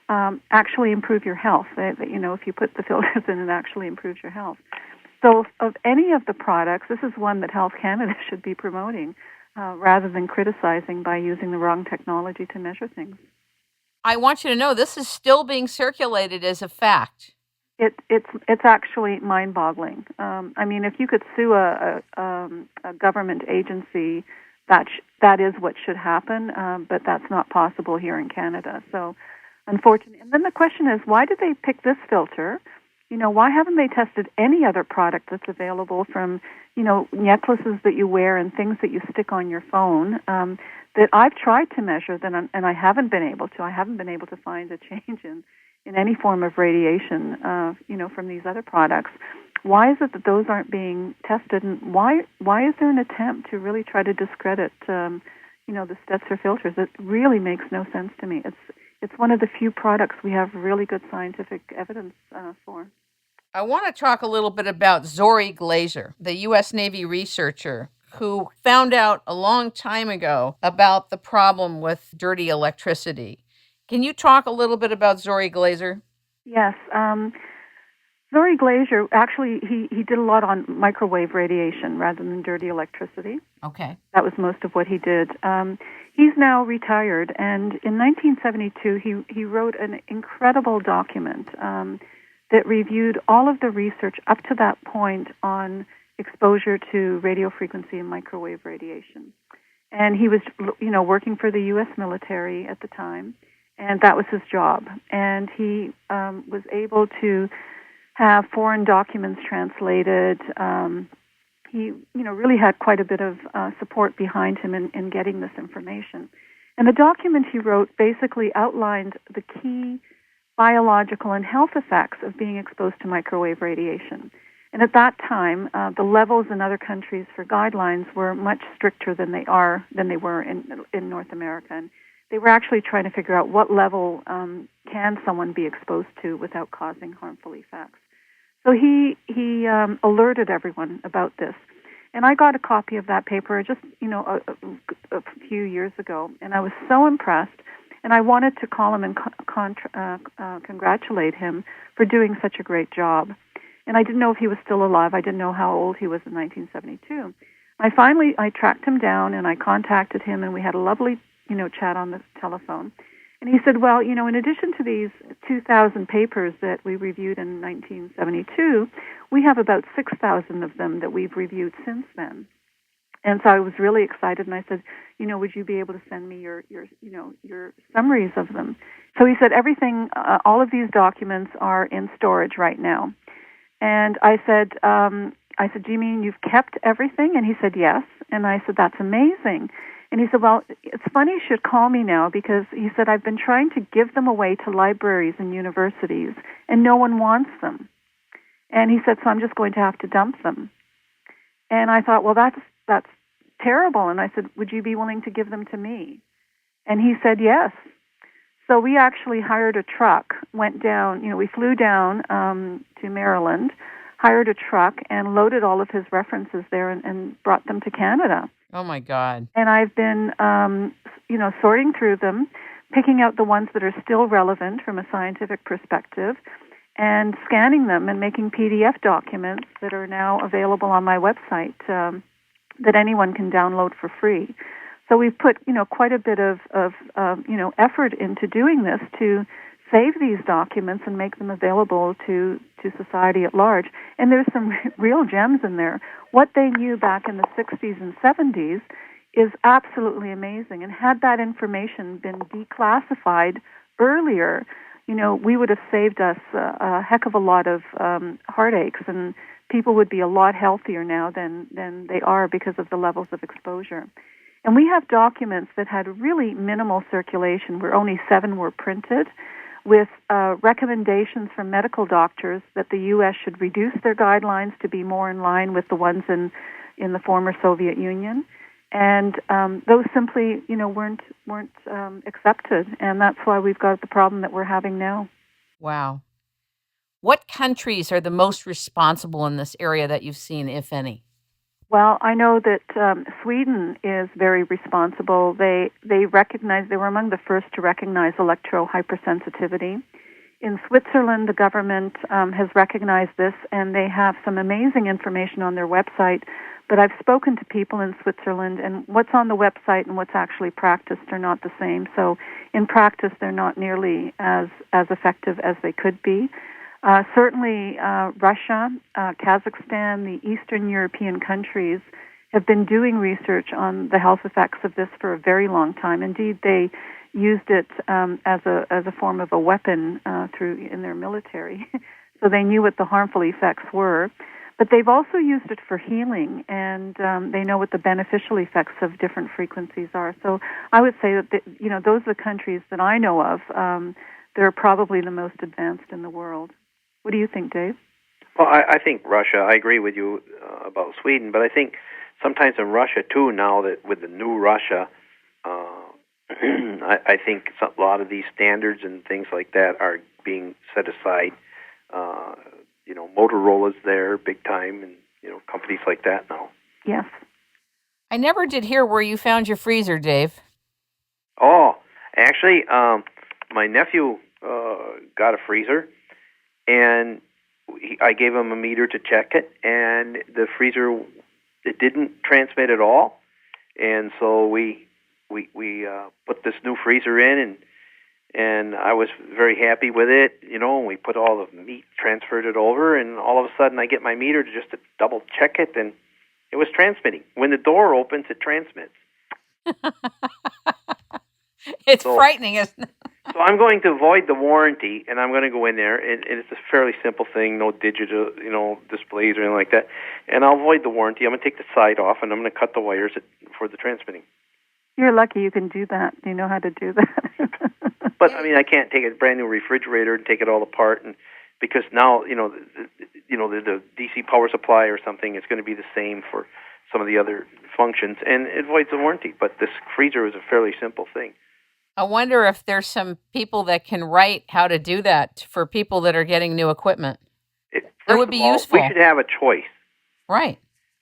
actually improve your health. If you put the filters in, it actually improves your health. So of any of the products, this is one that Health Canada should be promoting rather than criticizing by using the wrong technology to measure things. I want you to know this is still being circulated as a fact. It's actually mind-boggling. I mean, if you could sue a government agency, that is what should happen, but that's not possible here in Canada. So, unfortunately. And then the question is, why did they pick this filter? Why haven't they tested any other product that's available from, necklaces that you wear and things that you stick on your phone that I've tried to measure, and I haven't been able to. I haven't been able to find a change in any form of radiation, from these other products. Why is it that those aren't being tested, and why is there an attempt to really try to discredit, the Stetzer filters? It really makes no sense to me. It's one of the few products we have really good scientific evidence for. I want to talk a little bit about Zory Glazer, the U.S. Navy researcher who found out a long time ago about the problem with dirty electricity. Can you talk a little bit about Zory Glazer? Yes. Zory Glazer, actually, he did a lot on microwave radiation rather than dirty electricity. Okay. That was most of what he did. He's now retired, and in 1972, he wrote an incredible document that reviewed all of the research up to that point on exposure to radio frequency and microwave radiation. And he was, working for the U.S. military at the time, and that was his job. And he was able to have foreign documents translated. He, really had quite a bit of support behind him in getting this information. And the document he wrote basically outlined the key biological and health effects of being exposed to microwave radiation. And at that time, the levels in other countries for guidelines were much stricter than they were in North America. And they were actually trying to figure out what level can someone be exposed to without causing harmful effects. So he alerted everyone about this. And I got a copy of that paper just, a few years ago, and I was so impressed. And I wanted to call him and congratulate him for doing such a great job. And I didn't know if he was still alive. I didn't know how old he was in 1972. I tracked him down and I contacted him, and we had a lovely, chat on the telephone. And he said, well, in addition to these 2,000 papers that we reviewed in 1972, we have about 6,000 of them that we've reviewed since then. And so I was really excited, and I said, would you be able to send me your summaries of them? So he said, everything, all of these documents are in storage right now. And I said, do you mean you've kept everything? And he said, yes. And I said, that's amazing. And he said, well, it's funny you should call me now, because he said, I've been trying to give them away to libraries and universities, and no one wants them. And he said, so I'm just going to have to dump them. And I thought, well, that's terrible. And I said, would you be willing to give them to me? And he said, yes. So we actually hired a truck, went down, we flew down to Maryland, hired a truck, and loaded all of his references there and brought them to Canada. Oh, my God. And I've been, sorting through them, picking out the ones that are still relevant from a scientific perspective, and scanning them and making PDF documents that are now available on my website that anyone can download for free. So we've put, quite a bit of effort into doing this to save these documents and make them available to society at large. And there's some real gems in there. What they knew back in the 60s and 70s is absolutely amazing. And had that information been declassified earlier, we would have saved us a heck of a lot of heartaches, and people would be a lot healthier now than they are because of the levels of exposure. And we have documents that had really minimal circulation, where only 7 were printed, with recommendations from medical doctors that the U.S. should reduce their guidelines to be more in line with the ones in the former Soviet Union. And those simply, weren't accepted, and that's why we've got the problem that we're having now. Wow. What countries are the most responsible in this area that you've seen, if any? Well, I know that Sweden is very responsible. They were among the first to recognize electro-hypersensitivity. In Switzerland, the government has recognized this, and they have some amazing information on their website. But I've spoken to people in Switzerland, and what's on the website and what's actually practiced are not the same. So in practice, they're not nearly as effective as they could be. Certainly, Russia, Kazakhstan, the Eastern European countries have been doing research on the health effects of this for a very long time. Indeed, they used it as a form of a weapon in their military, so they knew what the harmful effects were. But they've also used it for healing, and they know what the beneficial effects of different frequencies are. So I would say that those are the countries that I know of that are probably the most advanced in the world. What do you think, Dave? Well, I think Russia, I agree with you about Sweden, but I think sometimes in Russia, too, now that with the new Russia, I think a lot of these standards and things like that are being set aside. Motorola's there big time, and, companies like that now. Yes. I never did hear where you found your freezer, Dave. Oh, actually, my nephew got a freezer, and I gave him a meter to check it, and the freezer, it didn't transmit at all. And so we put this new freezer in, and I was very happy with it, and we put all the meat, transferred it over, and all of a sudden I get my meter to double check it, and it was transmitting. When the door opens, it transmits. It's frightening, isn't it? So I'm going to void the warranty, and I'm going to go in there, and it's a fairly simple thing, no digital, displays or anything like that. And I'll void the warranty. I'm going to take the side off, and I'm going to cut the wires for the transmitting. You're lucky you can do that. You know how to do that. But I can't take a brand new refrigerator and take it all apart, and because now the DC power supply or something is going to be the same for some of the other functions, and it voids the warranty. But this freezer is a fairly simple thing. I wonder if there's some people that can write how to do that for people that are getting new equipment. It would be useful. We should have a choice. Right.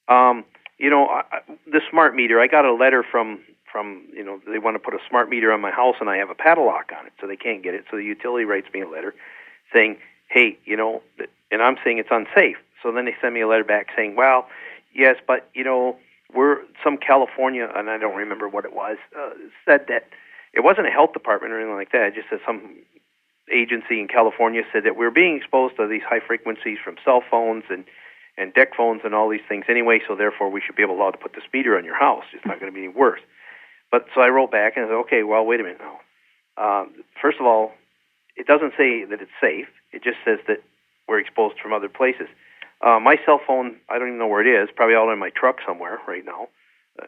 The smart meter, I got a letter from they want to put a smart meter on my house, and I have a padlock on it, so they can't get it. So the utility writes me a letter saying, hey, and I'm saying it's unsafe. So then they send me a letter back saying, well, yes, but, some California, and I don't remember what it was, said that it wasn't a health department or anything like that. It just said some agency in California said that we're being exposed to these high frequencies from cell phones and deck phones and all these things anyway, so therefore we should be allowed to put this meter on your house. It's not going to be any worse. But so I wrote back and I said, okay, well, wait a minute now. First of all, it doesn't say that it's safe. It just says that we're exposed from other places. My cell phone, I don't even know where it is, probably out in my truck somewhere right now,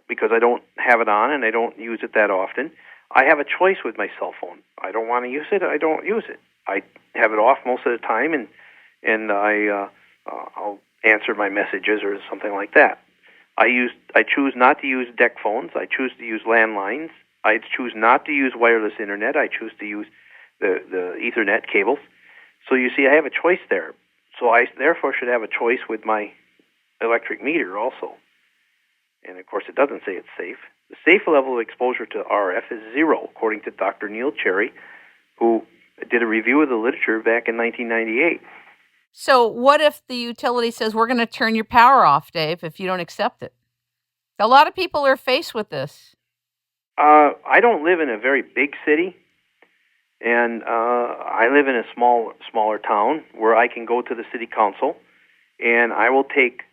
because I don't have it on and I don't use it that often. I have a choice with my cell phone. I don't want to use it. I don't use it. I have it off most of the time, and I'll answer my messages or something like that. I choose not to use deck phones. I choose to use landlines. I choose not to use wireless internet. I choose to use the Ethernet cables. So you see, I have a choice there. So I therefore should have a choice with my electric meter also. And of course, it doesn't say it's safe. The safe level of exposure to RF is 0, according to Dr. Neil Cherry, who did a review of the literature back in 1998. So what if the utility says, we're going to turn your power off, Dave, if you don't accept it? A lot of people are faced with this. I don't live in a very big city, and I live in a smaller town where I can go to the city council, and I will take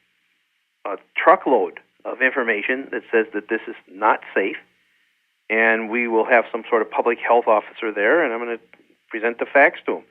a truckload of information that says that this is not safe, and we will have some sort of public health officer there, and I'm going to present the facts to them.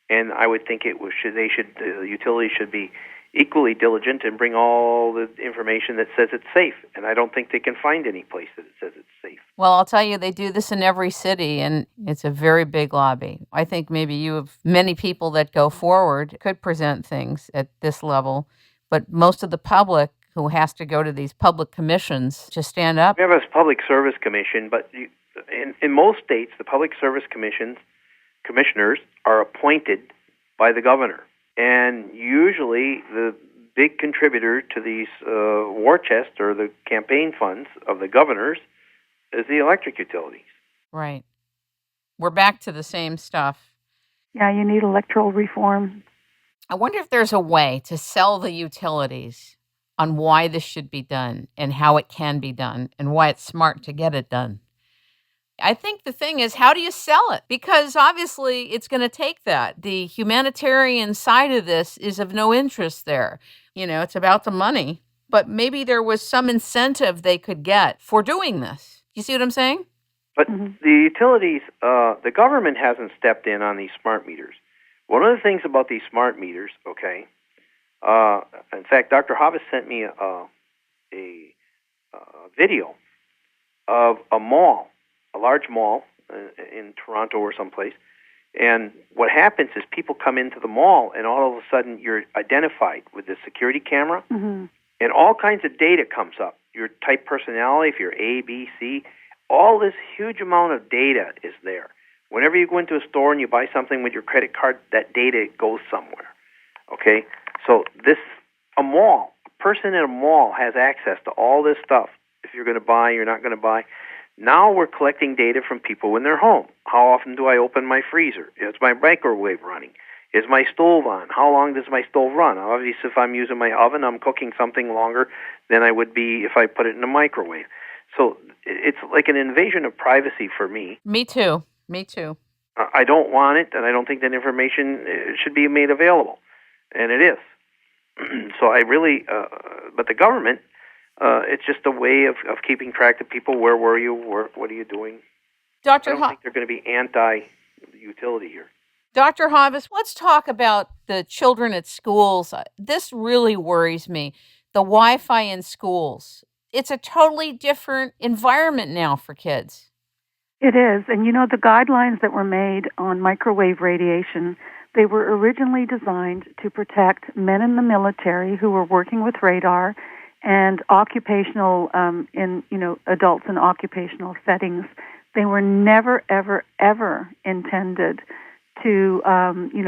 And I would think the utility should be equally diligent and bring all the information that says it's safe. And I don't think they can find any place that it says it's safe. Well, I'll tell you, they do this in every city, and it's a very big lobby. I think maybe you have many people that go forward could present things at this level, but most of the public who has to go to these public commissions to stand up. We have a public service commission, but in most states, the public service commissioners are appointed by the governor. And usually the big contributor to these war chests or the campaign funds of the governors is the electric utilities. Right. We're back to the same stuff. Yeah, you need electoral reform. I wonder if there's a way to sell the utilities on why this should be done and how it can be done and why it's smart to get it done. I think the thing is, how do you sell it? Because obviously it's going to take that. The humanitarian side of this is of no interest there. It's about the money. But maybe there was some incentive they could get for doing this. You see what I'm saying? But the utilities, the government hasn't stepped in on these smart meters. One of the things about these smart meters, okay, in fact, Dr. Havas sent me a video of a mall, a large mall in Toronto or someplace. And what happens is people come into the mall, and all of a sudden you're identified with the security camera, and all kinds of data comes up. Your type personality, if you're A, B, C, all this huge amount of data is there. Whenever you go into a store and you buy something with your credit card, that data goes somewhere. Okay? So a person in a mall has access to all this stuff. If you're going to buy, you're not going to buy. Now we're collecting data from people when they're home. How often do I open my freezer? Is my microwave running? Is my stove on? How long does my stove run? Obviously, if I'm using my oven, I'm cooking something longer than I would be if I put it in a microwave. So it's like an invasion of privacy for me. Me too. Me too. I don't want it, and I don't think that information should be made available. And it is. So I really, but the government, it's just a way of keeping track of people. Where were you? What are you doing? Dr. I don't think they're going to be anti-utility here. Dr. Havas, let's talk about the children at schools. This really worries me. The Wi-Fi in schools. It's a totally different environment now for kids. It is. And the guidelines that were made on microwave radiation, they were originally designed to protect men in the military who were working with radar and occupational, adults in occupational settings. They were never, ever, ever intended to,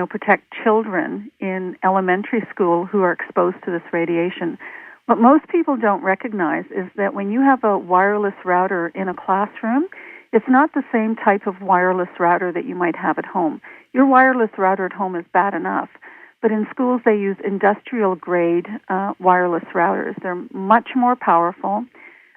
protect children in elementary school who are exposed to this radiation. What most people don't recognize is that when you have a wireless router in a classroom, it's not the same type of wireless router that you might have at home. Your wireless router at home is bad enough, but in schools they use industrial-grade wireless routers. They're much more powerful.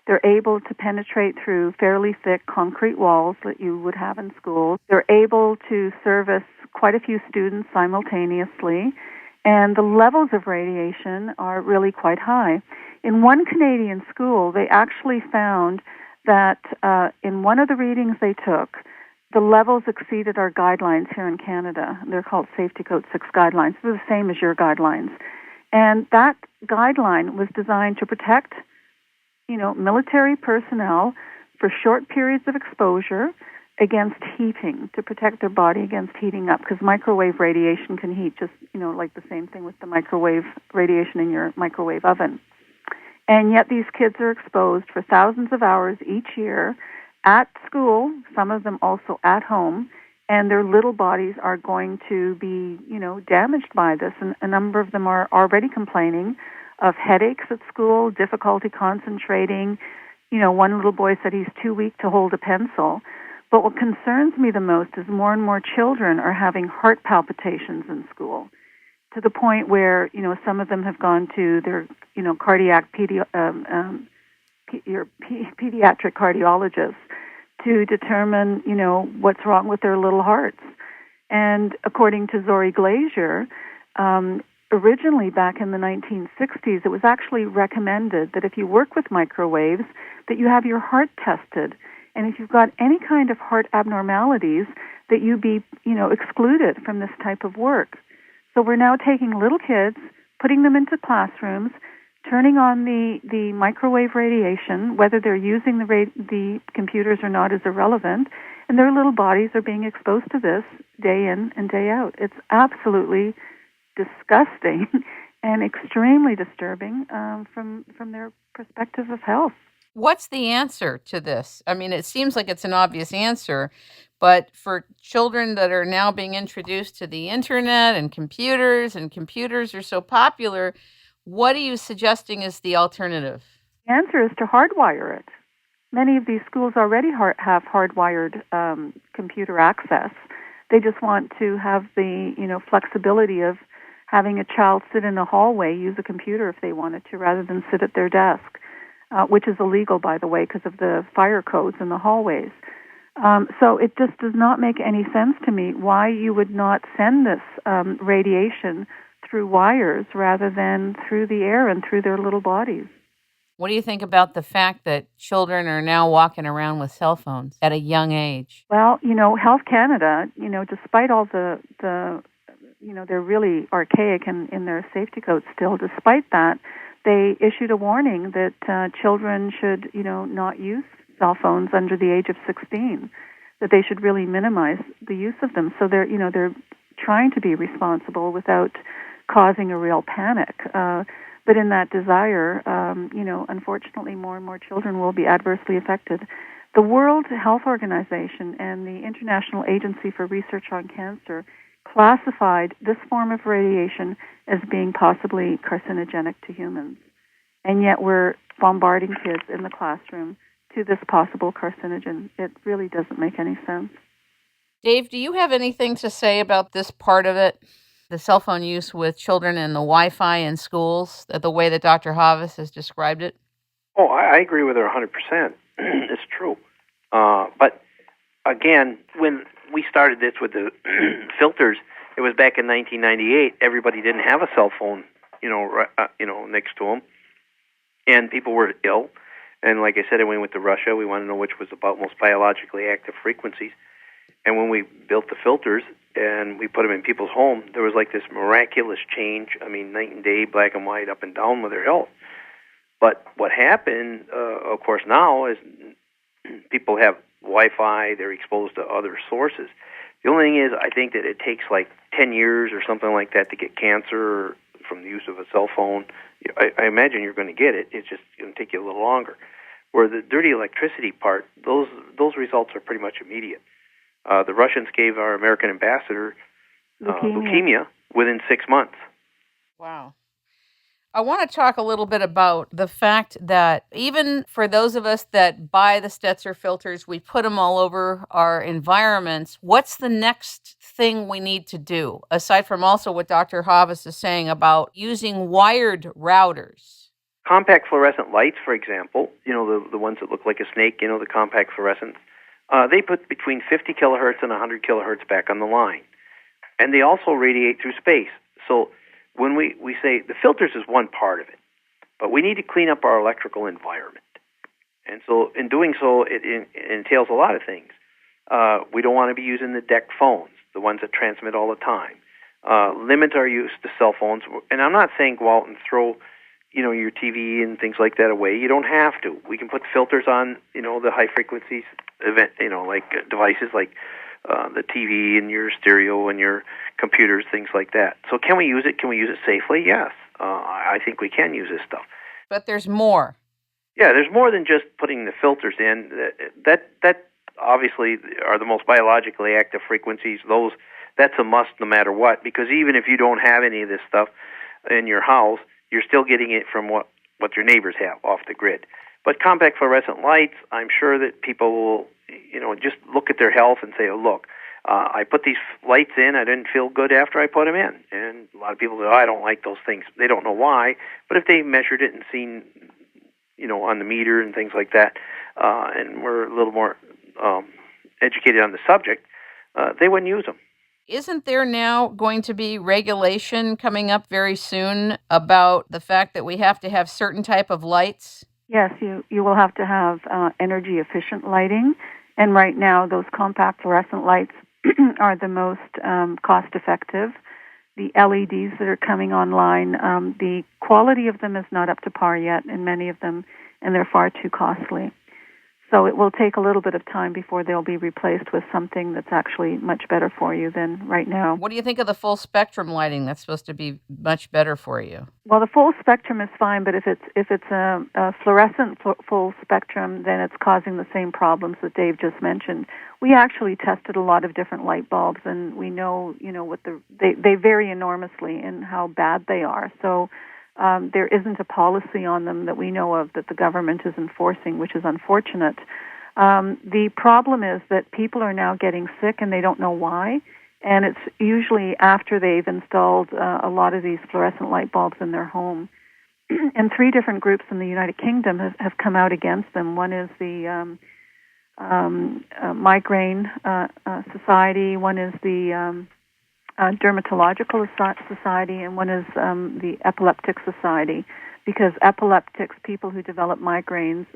They're able to penetrate through fairly thick concrete walls that you would have in schools. They're able to service quite a few students simultaneously, and the levels of radiation are really quite high. In one Canadian school, they actually found that in one of the readings they took, the levels exceeded our guidelines here in Canada. They're called Safety Code 6 guidelines. They're the same as your guidelines. And that guideline was designed to protect, military personnel for short periods of exposure against heating, to protect their body against heating up, because microwave radiation can heat just, like the same thing with the microwave radiation in your microwave oven. And yet these kids are exposed for thousands of hours each year at school, some of them also at home, and their little bodies are going to be, damaged by this. And a number of them are already complaining of headaches at school, difficulty concentrating. One little boy said he's too weak to hold a pencil. But what concerns me the most is more and more children are having heart palpitations in school, to the point where, some of them have gone to their, cardiac pediatric cardiologists to determine, what's wrong with their little hearts. And according to Zory Glazer, originally back in the 1960s, it was actually recommended that if you work with microwaves, that you have your heart tested. And if you've got any kind of heart abnormalities, that you be, excluded from this type of work. So we're now taking little kids, putting them into classrooms, turning on the microwave radiation, whether they're using the computers or not is irrelevant, and their little bodies are being exposed to this day in and day out. It's absolutely disgusting and extremely disturbing from their perspective of health. What's the answer to this? I mean, it seems like it's an obvious answer, but for children that are now being introduced to the internet and computers are so popular, what are you suggesting is the alternative? The answer is to hardwire it. Many of these schools already have hardwired computer access. They just want to have the flexibility of having a child sit in a hallway, use a computer if they wanted to, rather than sit at their desk. Which is illegal, by the way, because of the fire codes in the hallways. So it just does not make any sense to me why you would not send this radiation through wires rather than through the air and through their little bodies. What do you think about the fact that children are now walking around with cell phones at a young age? Well, Health Canada, despite all the they're really archaic in their safety codes still, despite that, they issued a warning that children should, not use cell phones under the age of 16, that they should really minimize the use of them. So they're trying to be responsible without causing a real panic. But in that desire, unfortunately, more and more children will be adversely affected. The World Health Organization and the International Agency for Research on Cancer classified this form of radiation as being possibly carcinogenic to humans. And yet we're bombarding kids in the classroom to this possible carcinogen. It really doesn't make any sense. Dave, do you have anything to say about this part of it? The cell phone use with children and the Wi-Fi in schools, the way that Dr. Havas has described it? Oh, I agree with her 100%. It's true. But again, when we started this with the filters, it was back in 1998. Everybody didn't have a cell phone, next to them, and people were ill. And like I said, when we went to Russia, we wanted to know which was the most biologically active frequencies. And when we built the filters and we put them in people's home, there was like this miraculous change. I mean, night and day, black and white, up and down with their health. But what happened, of course, now is people have Wi-Fi, they're exposed to other sources. The only thing is, I think that it takes like 10 years or something like that to get cancer from the use of a cell phone. I imagine you're going to get it. It's just going to take you a little longer. Where the dirty electricity part, those results are pretty much immediate. The Russians gave our American ambassador leukemia within 6 months. Wow. I want to talk a little bit about the fact that even for those of us that buy the Stetzer filters, we put them all over our environments. What's the next thing we need to do, aside from also what Dr. Havas is saying about using wired routers? Compact fluorescent lights, for example, the ones that look like a snake, the compact fluorescents, they put between 50 kilohertz and 100 kilohertz back on the line. And they also radiate through space. So when we say the filters is one part of it, but we need to clean up our electrical environment. And so in doing so, it entails a lot of things. We don't want to be using the DEC phones, the ones that transmit all the time. Limit our use to cell phones. And I'm not saying go out and throw your TV and things like that away. You don't have to. We can put filters on, the high frequencies devices like the TV and your stereo and your computers, things like that. So can we use it? Can we use it safely? Yes. I think we can use this stuff. But there's more. Yeah, there's more than just putting the filters in. That obviously are the most biologically active frequencies. That's a must no matter what, because even if you don't have any of this stuff in your house, you're still getting it from what your neighbors have off the grid. But compact fluorescent lights, I'm sure that people will, just look at their health and say, oh, look, I put these lights in, I didn't feel good after I put them in. And a lot of people say, oh, I don't like those things. They don't know why. But if they measured it and seen, on the meter and things like that, and were a little more educated on the subject, they wouldn't use them. Isn't there now going to be regulation coming up very soon about the fact that we have to have certain type of lights? Yes, you will have to have energy-efficient lighting. And right now, those compact fluorescent lights are the most cost-effective. The LEDs that are coming online, the quality of them is not up to par yet in many of them, and they're far too costly. So it will take a little bit of time before they'll be replaced with something that's actually much better for you than right now. What do you think of the full spectrum lighting that's supposed to be much better for you? Well, the full spectrum is fine, but if it's a fluorescent full spectrum, then it's causing the same problems that Dave just mentioned. We actually tested a lot of different light bulbs, and we know, what they vary enormously in how bad they are. So there isn't a policy on them that we know of that the government is enforcing, which is unfortunate. The problem is that people are now getting sick and they don't know why, and it's usually after they've installed a lot of these fluorescent light bulbs in their home. And 3 different groups in the United Kingdom have come out against them. One is the Migraine Society, one is the Dermatological Society, and one is the Epileptic Society, because epileptics, people who develop migraines,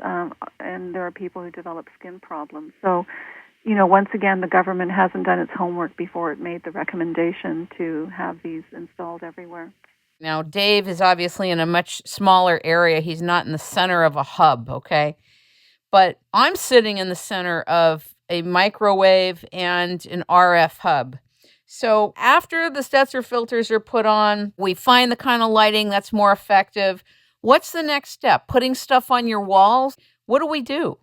and there are people who develop skin problems. So, once again, the government hasn't done its homework before it made the recommendation to have these installed everywhere. Now, Dave is obviously in a much smaller area. He's not in the center of a hub, okay? But I'm sitting in the center of a microwave and an RF hub. So after the Stetzer filters are put on, we find the kind of lighting that's more effective. What's the next step? Putting stuff on your walls? What do we do?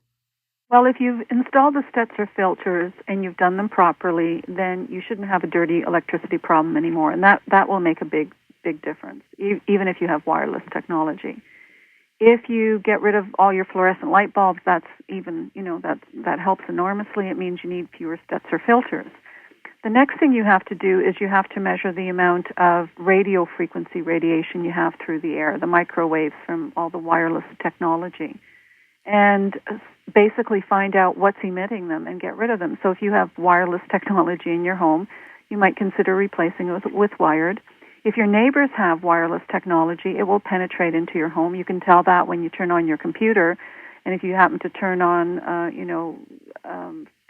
Well, if you've installed the Stetzer filters and you've done them properly, then you shouldn't have a dirty electricity problem anymore, and that will make a big difference, even if you have wireless technology. If you get rid of all your fluorescent light bulbs, that's even, that helps enormously. It means you need fewer Stetzer filters. The next thing you have to do is you have to measure the amount of radio frequency radiation you have through the air, the microwaves from all the wireless technology, and basically find out what's emitting them and get rid of them. So if you have wireless technology in your home, you might consider replacing it with wired. If your neighbors have wireless technology, it will penetrate into your home. You can tell that when you turn on your computer. And if you happen to turn on,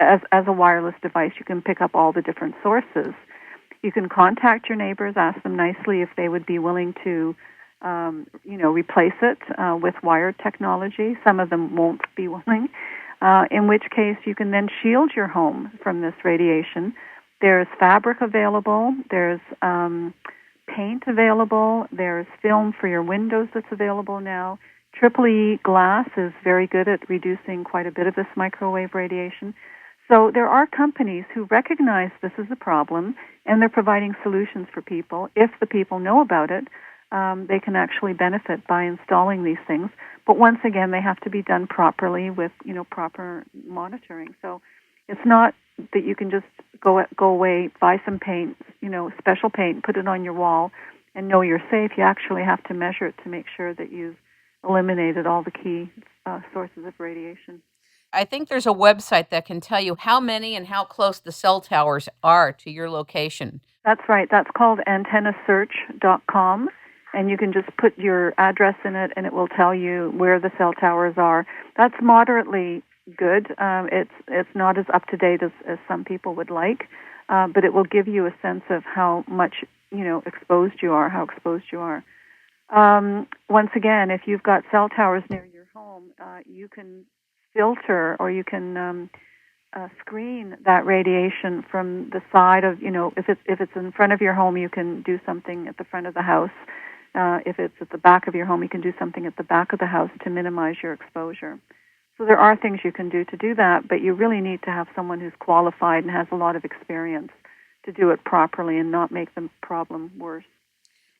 as a wireless device, you can pick up all the different sources. You can contact your neighbors, ask them nicely if they would be willing to, replace it with wired technology. Some of them won't be willing, in which case you can then shield your home from this radiation. There's fabric available. There's paint available. There's film for your windows that's available now. Triple E glass is very good at reducing quite a bit of this microwave radiation. So there are companies who recognize this is a problem, and they're providing solutions for people. If the people know about it, they can actually benefit by installing these things. But once again, they have to be done properly with, proper monitoring. So it's not that you can just go away, buy some paint, special paint, put it on your wall, and know you're safe. You actually have to measure it to make sure that you've eliminated all the key sources of radiation. I think there's a website that can tell you how many and how close the cell towers are to your location. That's right. That's called antennasearch.com, and you can just put your address in it, and it will tell you where the cell towers are. That's moderately good. It's not as up to date as some people would like, but it will give you a sense of how much exposed you are. Once again, if you've got cell towers near your home, you can filter or you can screen that radiation from the side of, if it's in front of your home, you can do something at the front of the house. If it's at the back of your home, you can do something at the back of the house to minimize your exposure. So there are things you can do to do that, but you really need to have someone who's qualified and has a lot of experience to do it properly and not make the problem worse.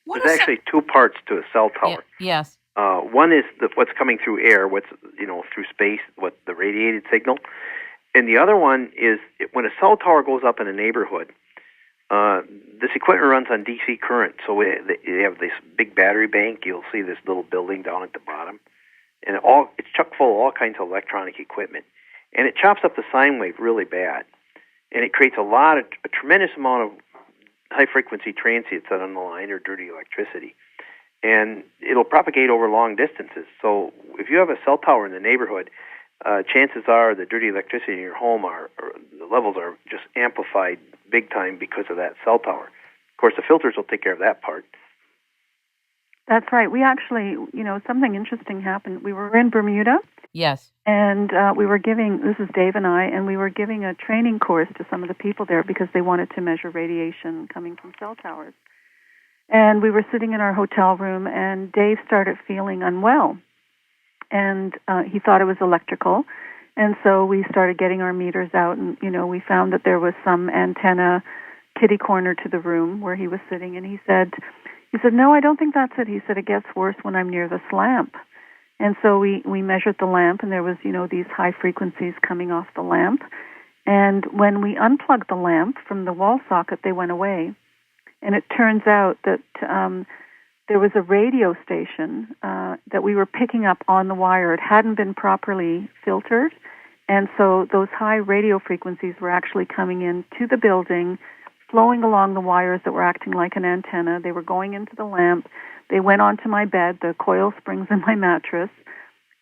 There's actually two parts to a cell tower. Yes. One is what's coming through air, through space, what the radiated signal, and the other one is when a cell tower goes up in a neighborhood. This equipment runs on DC current, so they have this big battery bank. You'll see this little building down at the bottom, and it's chock full of all kinds of electronic equipment, and it chops up the sine wave really bad, and it creates a tremendous amount of high-frequency transients that on the line or dirty electricity. And it'll propagate over long distances. So if you have a cell tower in the neighborhood, chances are the dirty electricity in your home the levels are just amplified big time because of that cell tower. Of course, the filters will take care of that part. That's right. We actually, something interesting happened. We were in Bermuda. Yes. And this is Dave and I, and we were giving a training course to some of the people there because they wanted to measure radiation coming from cell towers. And we were sitting in our hotel room, and Dave started feeling unwell. And he thought it was electrical. And so we started getting our meters out, and, we found that there was some antenna kitty corner to the room where he was sitting. And he said, no, I don't think that's it. He said, it gets worse when I'm near this lamp. And so we measured the lamp, and there was, these high frequencies coming off the lamp. And when we unplugged the lamp from the wall socket, they went away. And it turns out that there was a radio station that we were picking up on the wire. It hadn't been properly filtered, and so those high radio frequencies were actually coming in to the building, flowing along the wires that were acting like an antenna. They were going into the lamp. They went onto my bed, the coil springs in my mattress,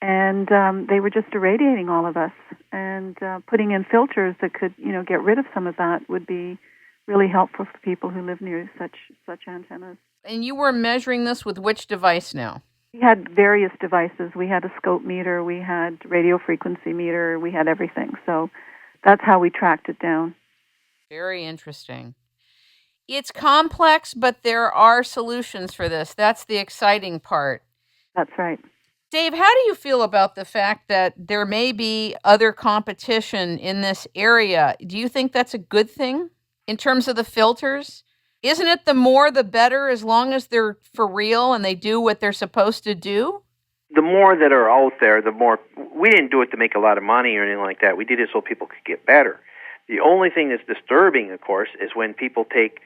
and they were just irradiating all of us. And putting in filters that could, get rid of some of that would be really helpful for people who live near such antennas. And you were measuring this with which device now? We had various devices. We had a scope meter, we had radio frequency meter, we had everything. So that's how we tracked it down. Very interesting. It's complex, but there are solutions for this. That's the exciting part. That's right. Dave, how do you feel about the fact that there may be other competition in this area? Do you think that's a good thing in terms of the filters? Isn't it the more the better as long as they're for real and they do what they're supposed to do? the more that are out there, the more. We didn't do it to make a lot of money or anything like that. We did it so people could get better. The only thing that's disturbing, of course, is when people take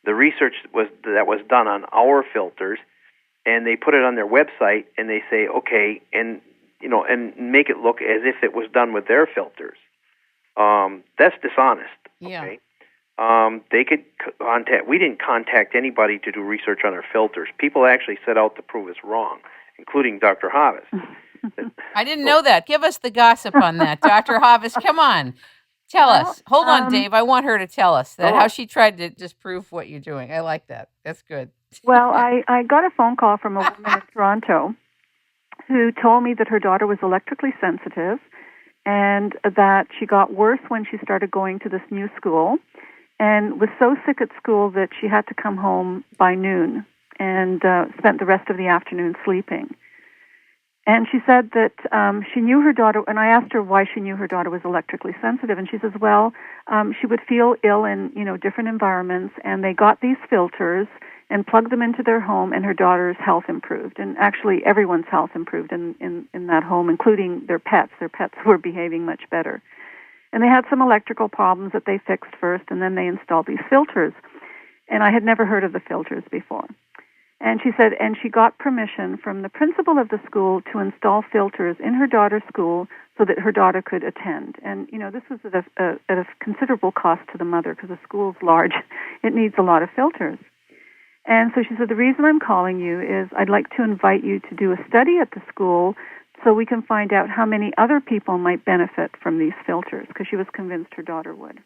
the research that was done on our filters and they put it on their website and they say, okay, and and make it look as if it was done with their filters. That's dishonest. Okay? Yeah. They could contact. We didn't contact anybody to do research on our filters. People actually set out to prove us wrong, including Dr. Havas. I didn't know that. Give us the gossip on that, Dr. Havas. Come on, tell us. Hold on, Dave. I want her to tell us that how she tried to disprove what you're doing. I like that. That's good. Well, I got a phone call from a woman in Toronto who told me that her daughter was electrically sensitive and that she got worse when she started going to this new school and was so sick at school that she had to come home by noon and spent the rest of the afternoon sleeping. And she said that she knew her daughter, and I asked her why she knew her daughter was electrically sensitive, and she says, well, she would feel ill in different environments, and they got these filters and plugged them into their home, and her daughter's health improved. And actually, everyone's health improved in that home, including their pets. Their pets were behaving much better. And they had some electrical problems that they fixed first, and then they installed these filters. And I had never heard of the filters before. And she said, and she got permission from the principal of the school to install filters in her daughter's school so that her daughter could attend. And, this was at a considerable cost to the mother because the school's large. It needs a lot of filters. And so she said, the reason I'm calling you is I'd like to invite you to do a study at the school so we can find out how many other people might benefit from these filters, because she was convinced her daughter would.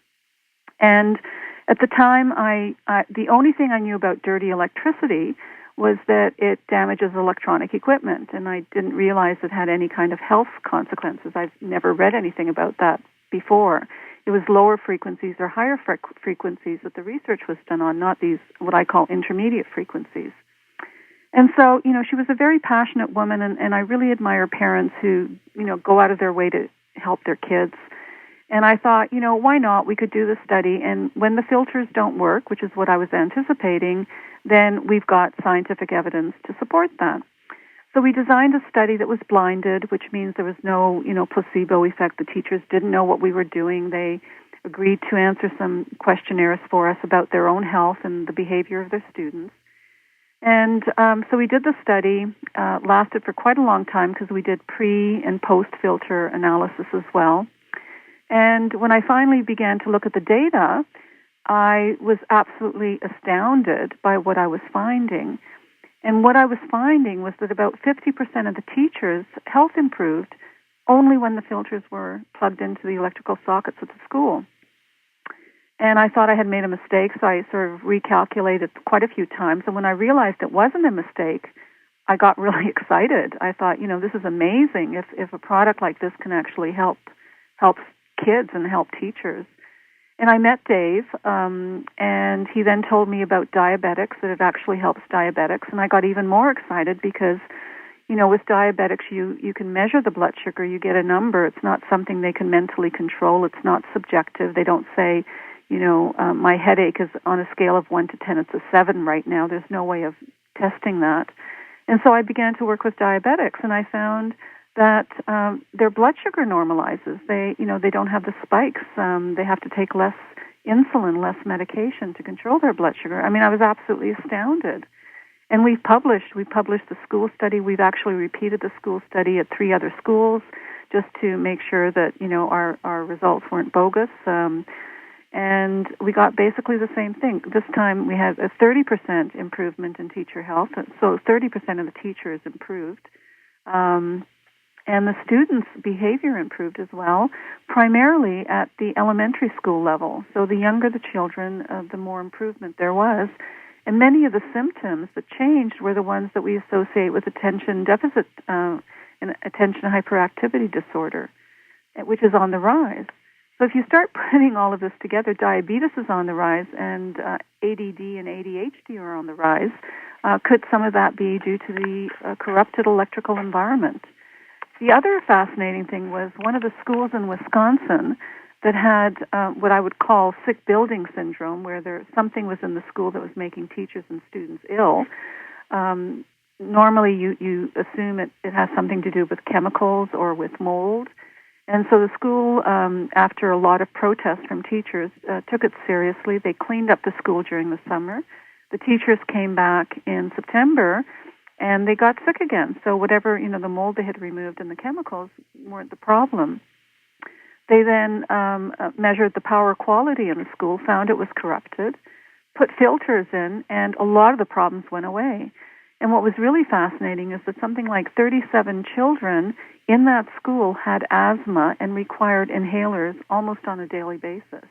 And at the time, the only thing I knew about dirty electricity was that it damages electronic equipment, and I didn't realize it had any kind of health consequences. I've never read anything about that before. It was lower frequencies or higher frequencies that the research was done on, not these, what I call intermediate frequencies. And so, she was a very passionate woman, and I really admire parents who, go out of their way to help their kids. And I thought, why not? We could do the study, and when the filters don't work, which is what I was anticipating, then we've got scientific evidence to support that. So we designed a study that was blinded, which means there was no, placebo effect. The teachers didn't know what we were doing. They agreed to answer some questionnaires for us about their own health and the behavior of their students. And so we did the study, lasted for quite a long time because we did pre- and post-filter analysis as well. And when I finally began to look at the data, I was absolutely astounded by what I was finding. And what I was finding was that about 50% of the teachers' health improved only when the filters were plugged into the electrical sockets at the school. And I thought I had made a mistake, so I sort of recalculated quite a few times. And when I realized it wasn't a mistake, I got really excited. I thought, this is amazing if a product like this can actually help kids and help teachers. And I met Dave, and he then told me about diabetics, that it actually helps diabetics. And I got even more excited because, with diabetics, you can measure the blood sugar. You get a number. It's not something they can mentally control. It's not subjective. They don't say, my headache is on a scale of 1 to 10. It's a 7 right now. There's no way of testing that. And so I began to work with diabetics, and I found that their blood sugar normalizes. They don't have the spikes. They have to take less insulin, less medication to control their blood sugar. I mean, I was absolutely astounded. And we published the school study. We've actually repeated the school study at 3 other schools just to make sure that, our results weren't bogus. And we got basically the same thing. This time we had a 30% improvement in teacher health. So 30% of the teachers improved. And the students' behavior improved as well, primarily at the elementary school level. So the younger the children, the more improvement there was. And many of the symptoms that changed were the ones that we associate with attention deficit and attention hyperactivity disorder, which is on the rise. So if you start putting all of this together, diabetes is on the rise, and ADD and ADHD are on the rise. Could some of that be due to the corrupted electrical environment? The other fascinating thing was one of the schools in Wisconsin that had what I would call sick building syndrome, where something was in the school that was making teachers and students ill. normally you assume it has something to do with chemicals or with mold. And so the school, after a lot of protests from teachers, took it seriously. They cleaned up the school during the summer. The teachers came back in September, and they got sick again. So whatever, the mold they had removed and the chemicals weren't the problem. They then measured the power quality in the school, found it was corrupted, put filters in, and a lot of the problems went away. And what was really fascinating is that something like 37 children in that school had asthma and required inhalers almost on a daily basis.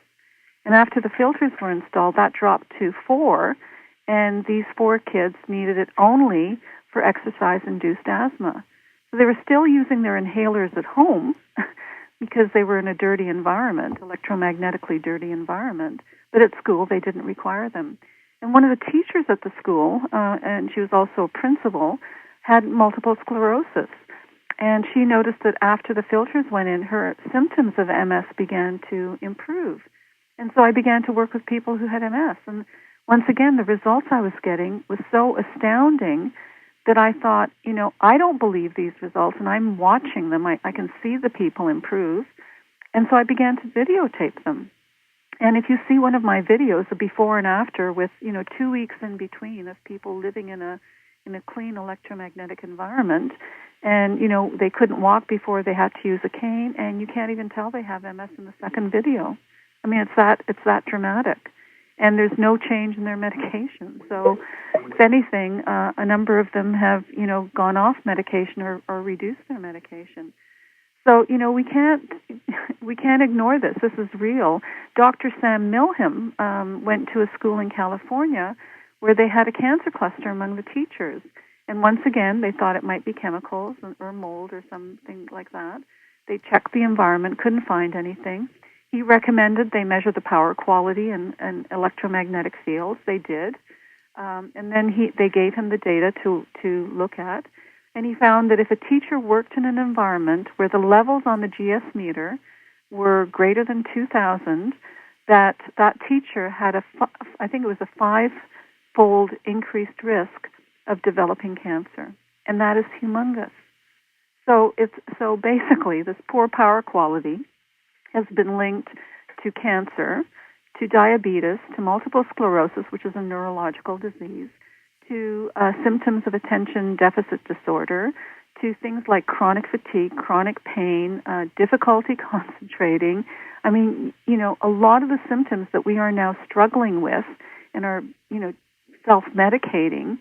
And after the filters were installed, that dropped to 4, and these 4 kids needed it only for exercise-induced asthma. So they were still using their inhalers at home because they were in a dirty environment, electromagnetically dirty environment. But at school, they didn't require them. And one of the teachers at the school, and she was also a principal, had multiple sclerosis. And she noticed that after the filters went in, her symptoms of MS began to improve. And so I began to work with people who had MS. And once again, the results I was getting was so astounding that I thought, I don't believe these results, and I'm watching them. I can see the people improve. And so I began to videotape them. And if you see one of my videos, the before and after, with 2 weeks in between of people living in a clean electromagnetic environment, and they couldn't walk before they had to use a cane, and you can't even tell they have MS in the second video. I mean, it's that dramatic, and there's no change in their medication. So, if anything, a number of them have gone off medication or reduced their medication. So, we can't ignore this. This is real. Dr. Sam Milham went to a school in California where they had a cancer cluster among the teachers. And once again, they thought it might be chemicals or mold or something like that. They checked the environment, couldn't find anything. He recommended they measure the power quality and electromagnetic fields. They did. And then they gave him the data to look at. And he found that if a teacher worked in an environment where the levels on the GS meter were greater than 2,000, that teacher had I think it was a 5-fold increased risk of developing cancer. And that is humongous. So basically, this poor power quality has been linked to cancer, to diabetes, to multiple sclerosis, which is a neurological disease, to symptoms of attention deficit disorder, to things like chronic fatigue, chronic pain, difficulty concentrating. I mean, a lot of the symptoms that we are now struggling with and are, self-medicating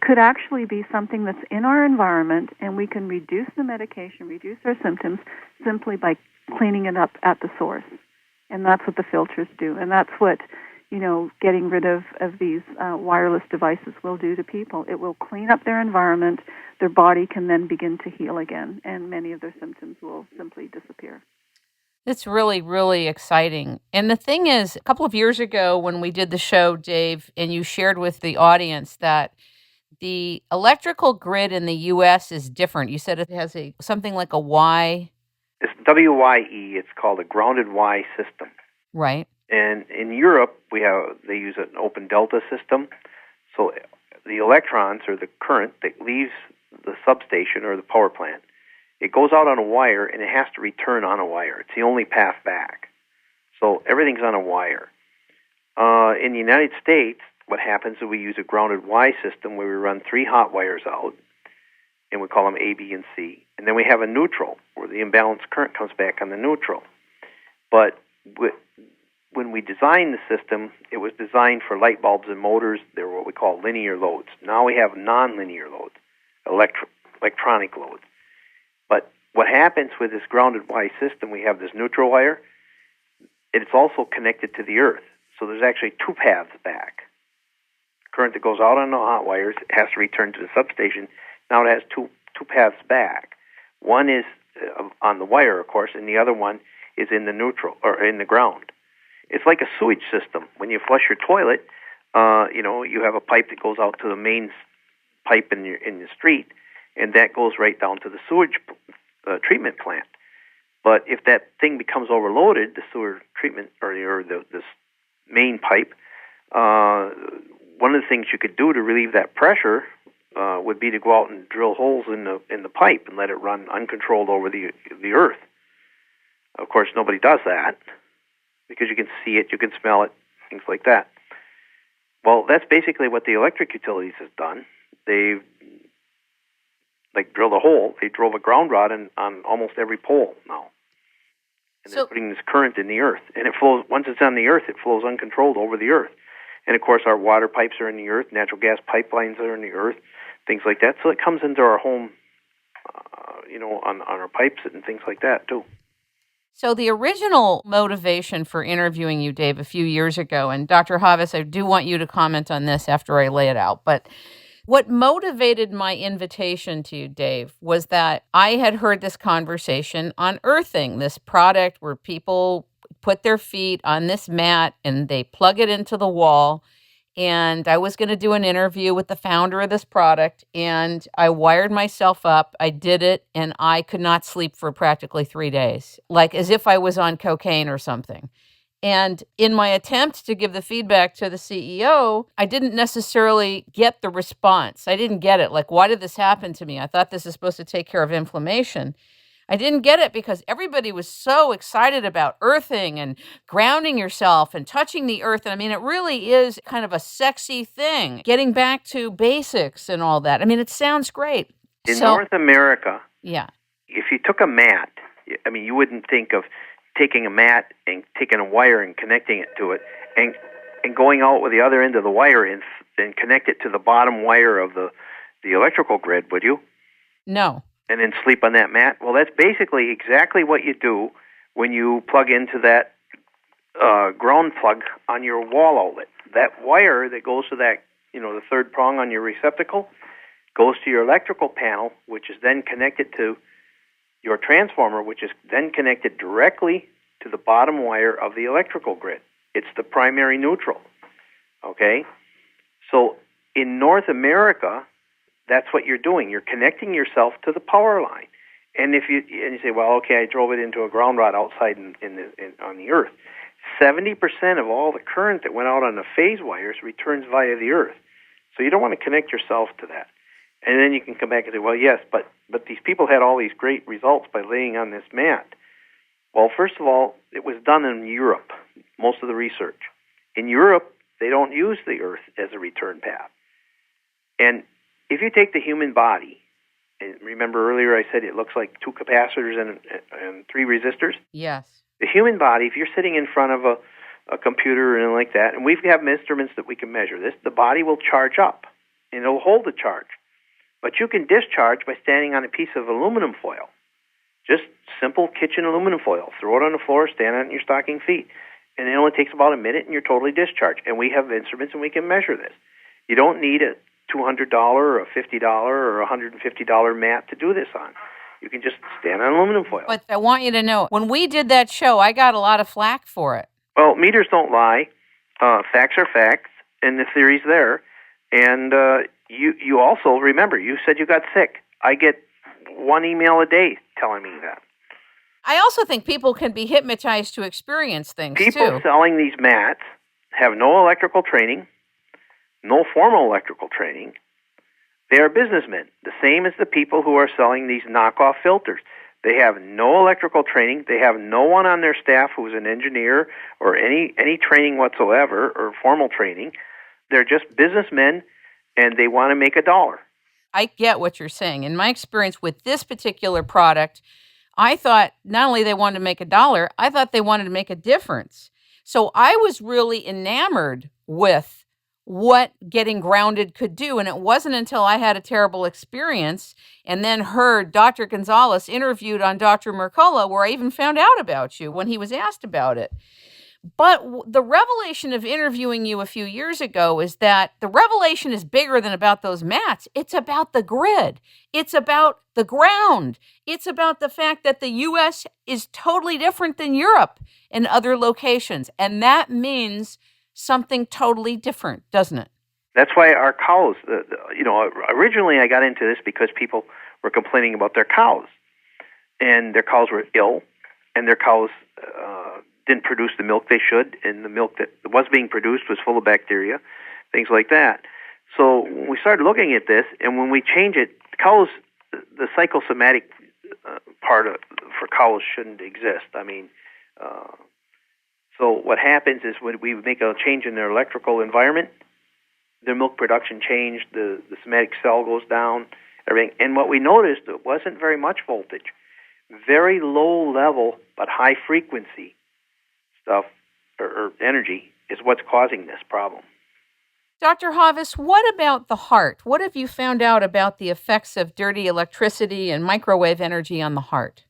could actually be something that's in our environment, and we can reduce the medication, reduce our symptoms simply by cleaning it up at the source. And that's what the filters do. And that's what getting rid of these wireless devices will do to people. It will clean up their environment. Their body can then begin to heal again, and many of their symptoms will simply disappear. It's really, really exciting. And the thing is, a couple of years ago when we did the show, Dave, and you shared with the audience that the electrical grid in the U.S. is different. You said it has something like a Y. It's WYE. It's called a grounded Y system. Right. And in Europe, they use an open delta system. So the electrons, or the current that leaves the substation or the power plant, it goes out on a wire and it has to return on a wire. It's the only path back. So everything's on a wire. In the United States, what happens is we use a grounded Y system where we run 3 hot wires out, and we call them A, B, and C. And then we have a neutral where the imbalanced current comes back on the neutral. But when we designed the system, it was designed for light bulbs and motors. They were what we call linear loads. Now we have nonlinear loads, electronic loads. But what happens with this grounded Y system, we have this neutral wire. It's also connected to the earth. So there's actually 2 paths back. Current that goes out on the hot wires has to return to the substation. Now it has two paths back. One is on the wire, of course, and the other one is in the neutral or in the ground. It's like a sewage system. When you flush your toilet, you have a pipe that goes out to the main pipe in the street, and that goes right down to the sewage treatment plant. But if that thing becomes overloaded, the sewer treatment or this main pipe, one of the things you could do to relieve that pressure would be to go out and drill holes in the pipe and let it run uncontrolled over the earth. Of course, nobody does that because you can see it, you can smell it, things like that. Well, that's basically what the electric utilities has done. They've drilled a hole. They drove a ground rod on almost every pole now. And they're putting this current in the earth. And it flows, once it's on the earth, it flows uncontrolled over the earth. And, of course, our water pipes are in the earth, natural gas pipelines are in the earth, things like that. So it comes into our home, on our pipes and things like that, too. So the original motivation for interviewing you, Dave, a few years ago, and Dr. Havas, I do want you to comment on this after I lay it out, but what motivated my invitation to you, Dave, was that I had heard this conversation on earthing, this product where people put their feet on this mat and they plug it into the wall. And I was going to do an interview with the founder of this product, and I wired myself up. I did it, and I could not sleep for practically 3 days, like as if I was on cocaine or something. And in my attempt to give the feedback to the CEO, I didn't necessarily get the response. I didn't get it. Like, why did this happen to me? I thought this is supposed to take care of inflammation. I didn't get it because everybody was so excited about earthing and grounding yourself and touching the earth. And I mean, it really is kind of a sexy thing, getting back to basics and all that. I mean, it sounds great. In North America, yeah, if you took a mat, I mean, you wouldn't think of taking a mat and taking a wire and connecting it to it and going out with the other end of the wire and connect it to the bottom wire of the electrical grid, would you? No. And then sleep on that mat? Well, that's basically exactly what you do when you plug into that ground plug on your wall outlet. That wire that goes to that, the third prong on your receptacle, goes to your electrical panel, which is then connected to your transformer, which is then connected directly to the bottom wire of the electrical grid. It's the primary neutral, okay? So in North America, that's what you're doing. You're connecting yourself to the power line. And you say, well, okay, I drove it into a ground rod outside on the earth. 70% of all the current that went out on the phase wires returns via the earth. So you don't want to connect yourself to that. And then you can come back and say, well, yes, but these people had all these great results by laying on this mat. Well, first of all, it was done in Europe, most of the research. In Europe, they don't use the earth as a return path. And if you take the human body, and remember earlier I said it looks like 2 capacitors and 3 resistors? Yes. The human body, if you're sitting in front of a computer and like that, and we have instruments that we can measure this, the body will charge up, and it'll hold the charge. But you can discharge by standing on a piece of aluminum foil. Just simple kitchen aluminum foil. Throw it on the floor, stand on your stocking feet. And it only takes about a minute, and you're totally discharged. And we have instruments, and we can measure this. You don't need a $200 or a $50 or a $150 mat to do this on. You can just stand on aluminum foil. But I want you to know, when we did that show, I got a lot of flack for it. Well, meters don't lie. Facts are facts, and the theory's there. And you also, remember, you said you got sick. I get 1 email a day telling me that. I also think people can be hypnotized to experience things, People selling these mats have no electrical training, no formal electrical training. They are businessmen, the same as the people who are selling these knockoff filters. They have no electrical training. They have no one on their staff who's an engineer or any training whatsoever or formal training. They're just businessmen, and they want to make a dollar. I get what you're saying. In my experience with this particular product, I thought not only they wanted to make a dollar, I thought they wanted to make a difference. So I was really enamored with what getting grounded could do. And it wasn't until I had a terrible experience and then heard Dr. Gonzalez interviewed on Dr. Mercola where I even found out about you when he was asked about it. But the revelation of interviewing you a few years ago is that the revelation is bigger than about those mats. It's about the grid. It's about the ground. It's about the fact that the U.S. is totally different than Europe and other locations. And that means something totally different, doesn't it? That's why our cows, originally I got into this because people were complaining about their cows. And their cows were ill, and their cows didn't produce the milk they should, and the milk that was being produced was full of bacteria, things like that. So we started looking at this, and when we change it, cows, the psychosomatic part for cows shouldn't exist. I mean, so what happens is when we make a change in their electrical environment, their milk production changed, the somatic cell goes down, everything. And what we noticed, it wasn't very much voltage. Very low level but high frequency stuff or energy is what's causing this problem. Dr. Havas, what about the heart? What have you found out about the effects of dirty electricity and microwave energy on the heart?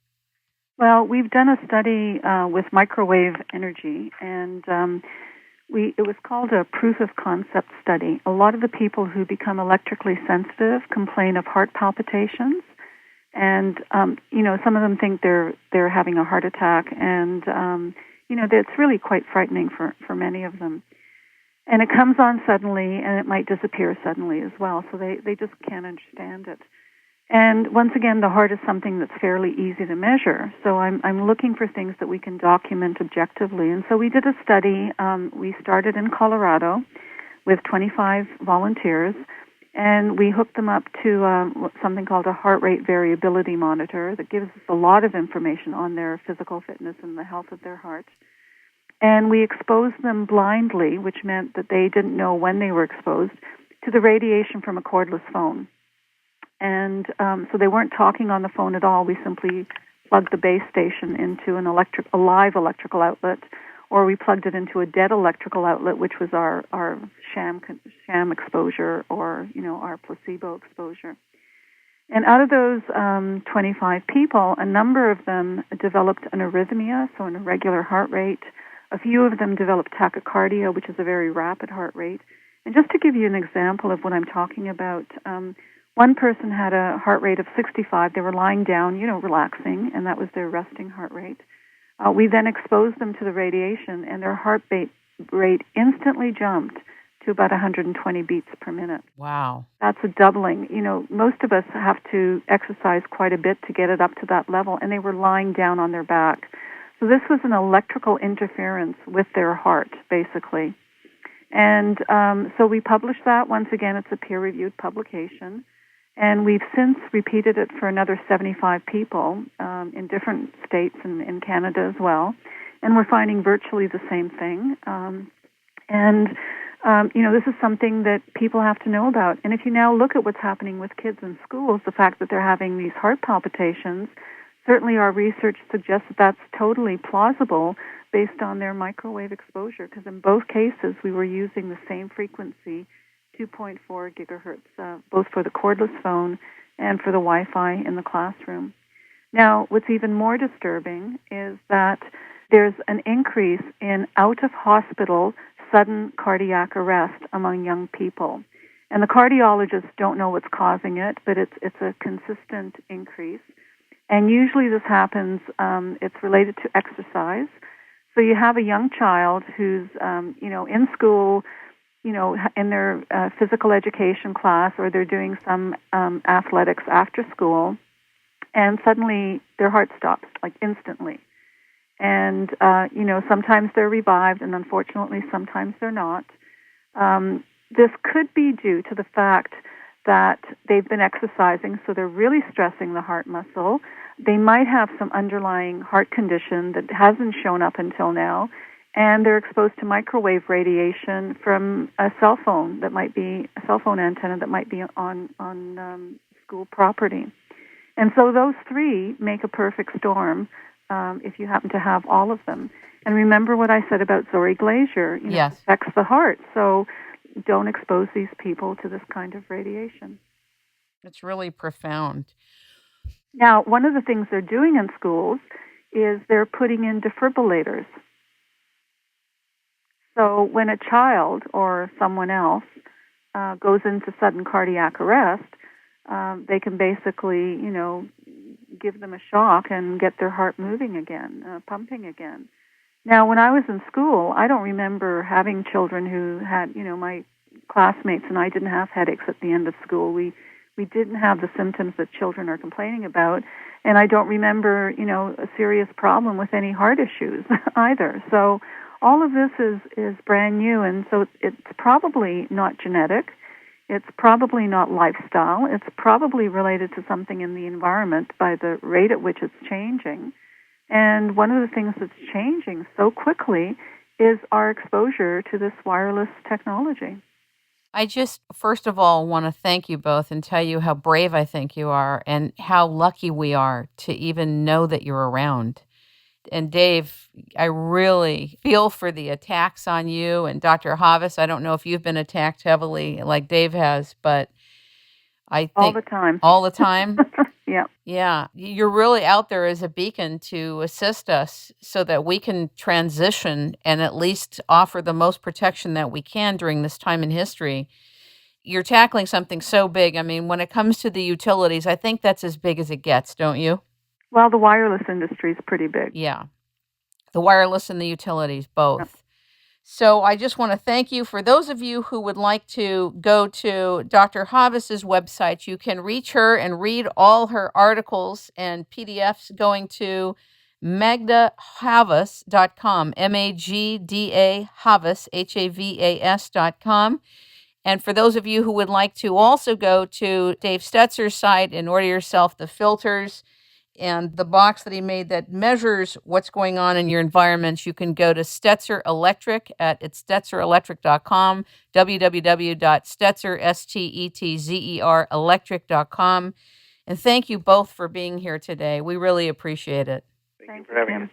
Well, we've done a study with microwave energy, and it was called a proof of concept study. A lot of the people who become electrically sensitive complain of heart palpitations, and some of them think they're having a heart attack, and it's really quite frightening for many of them. And it comes on suddenly, and it might disappear suddenly as well, so they just can't understand it. And once again, the heart is something that's fairly easy to measure, so I'm looking for things that we can document objectively. And so we did a study. We started in Colorado with 25 volunteers, and we hooked them up to something called a heart rate variability monitor that gives us a lot of information on their physical fitness and the health of their heart. And we exposed them blindly, which meant that they didn't know when they were exposed, to the radiation from a cordless phone. And so they weren't talking on the phone at all. We simply plugged the base station into a live electrical outlet, or we plugged it into a dead electrical outlet, which was our sham exposure, or our placebo exposure. And out of those 25 people, a number of them developed an arrhythmia, so an irregular heart rate. A few of them developed tachycardia, which is a very rapid heart rate. And just to give you an example of what I'm talking about, one person had a heart rate of 65. They were lying down, relaxing, and that was their resting heart rate. We then exposed them to the radiation, and their heart rate instantly jumped to about 120 beats per minute. Wow. That's a doubling. Most of us have to exercise quite a bit to get it up to that level, and they were lying down on their back. So this was an electrical interference with their heart, basically. And so we published that. Once again, it's a peer-reviewed publication. And we've since repeated it for another 75 people in different states and in Canada as well. And we're finding virtually the same thing. This is something that people have to know about. And if you now look at what's happening with kids in schools, the fact that they're having these heart palpitations, certainly our research suggests that that's totally plausible based on their microwave exposure, because in both cases we were using the same frequency, 2.4 gigahertz, both for the cordless phone and for the Wi-Fi in the classroom. Now, what's even more disturbing is that there's an increase in out-of-hospital sudden cardiac arrest among young people. And the cardiologists don't know what's causing it, but it's a consistent increase. And usually this happens, it's related to exercise. So you have a young child who's, in school, in their physical education class, or they're doing some athletics after school, and suddenly their heart stops, like instantly. And, sometimes they're revived, and unfortunately sometimes they're not. This could be due to the fact that they've been exercising, so they're really stressing the heart muscle. They might have some underlying heart condition that hasn't shown up until now, and they're exposed to microwave radiation from a cell phone antenna that might be on school property. And so those three make a perfect storm if you happen to have all of them. And remember what I said about Zory Glazer, yes. It affects the heart. So don't expose these people to this kind of radiation. It's really profound. Now, one of the things they're doing in schools is they're putting in defibrillators. So when a child or someone else goes into sudden cardiac arrest, they can basically, give them a shock and get their heart moving again, pumping again. Now, when I was in school, I don't remember having children who had, my classmates and I didn't have headaches at the end of school. We didn't have the symptoms that children are complaining about, and I don't remember, a serious problem with any heart issues either. So all of this is brand new, and so it's probably not genetic. It's probably not lifestyle. It's probably related to something in the environment by the rate at which it's changing. And one of the things that's changing so quickly is our exposure to this wireless technology. I just, first of all, want to thank you both and tell you how brave I think you are and how lucky we are to even know that you're around. And Dave, I really feel for the attacks on you. And Dr. Havas, I don't know if you've been attacked heavily like Dave has, but I think all the time. All the time? Yeah. Yeah. You're really out there as a beacon to assist us so that we can transition and at least offer the most protection that we can during this time in history. You're tackling something so big. I mean, when it comes to the utilities, I think that's as big as it gets, don't you? Well, the wireless industry is pretty big. Yeah. The wireless and the utilities, both. Yep. So I just want to thank you. For those of you who would like to go to Dr. Havas's website, you can reach her and read all her articles and PDFs going to magdahavas.com, Magda Havas, Havas.com. And for those of you who would like to also go to Dave Stetzer's site and order yourself the filters and the box that he made that measures what's going on in your environment, you can go to Stetzer Electric at StetzerElectric.com, www.Stetzer, electric.com. And thank you both for being here today. We really appreciate it. Thank you for having us.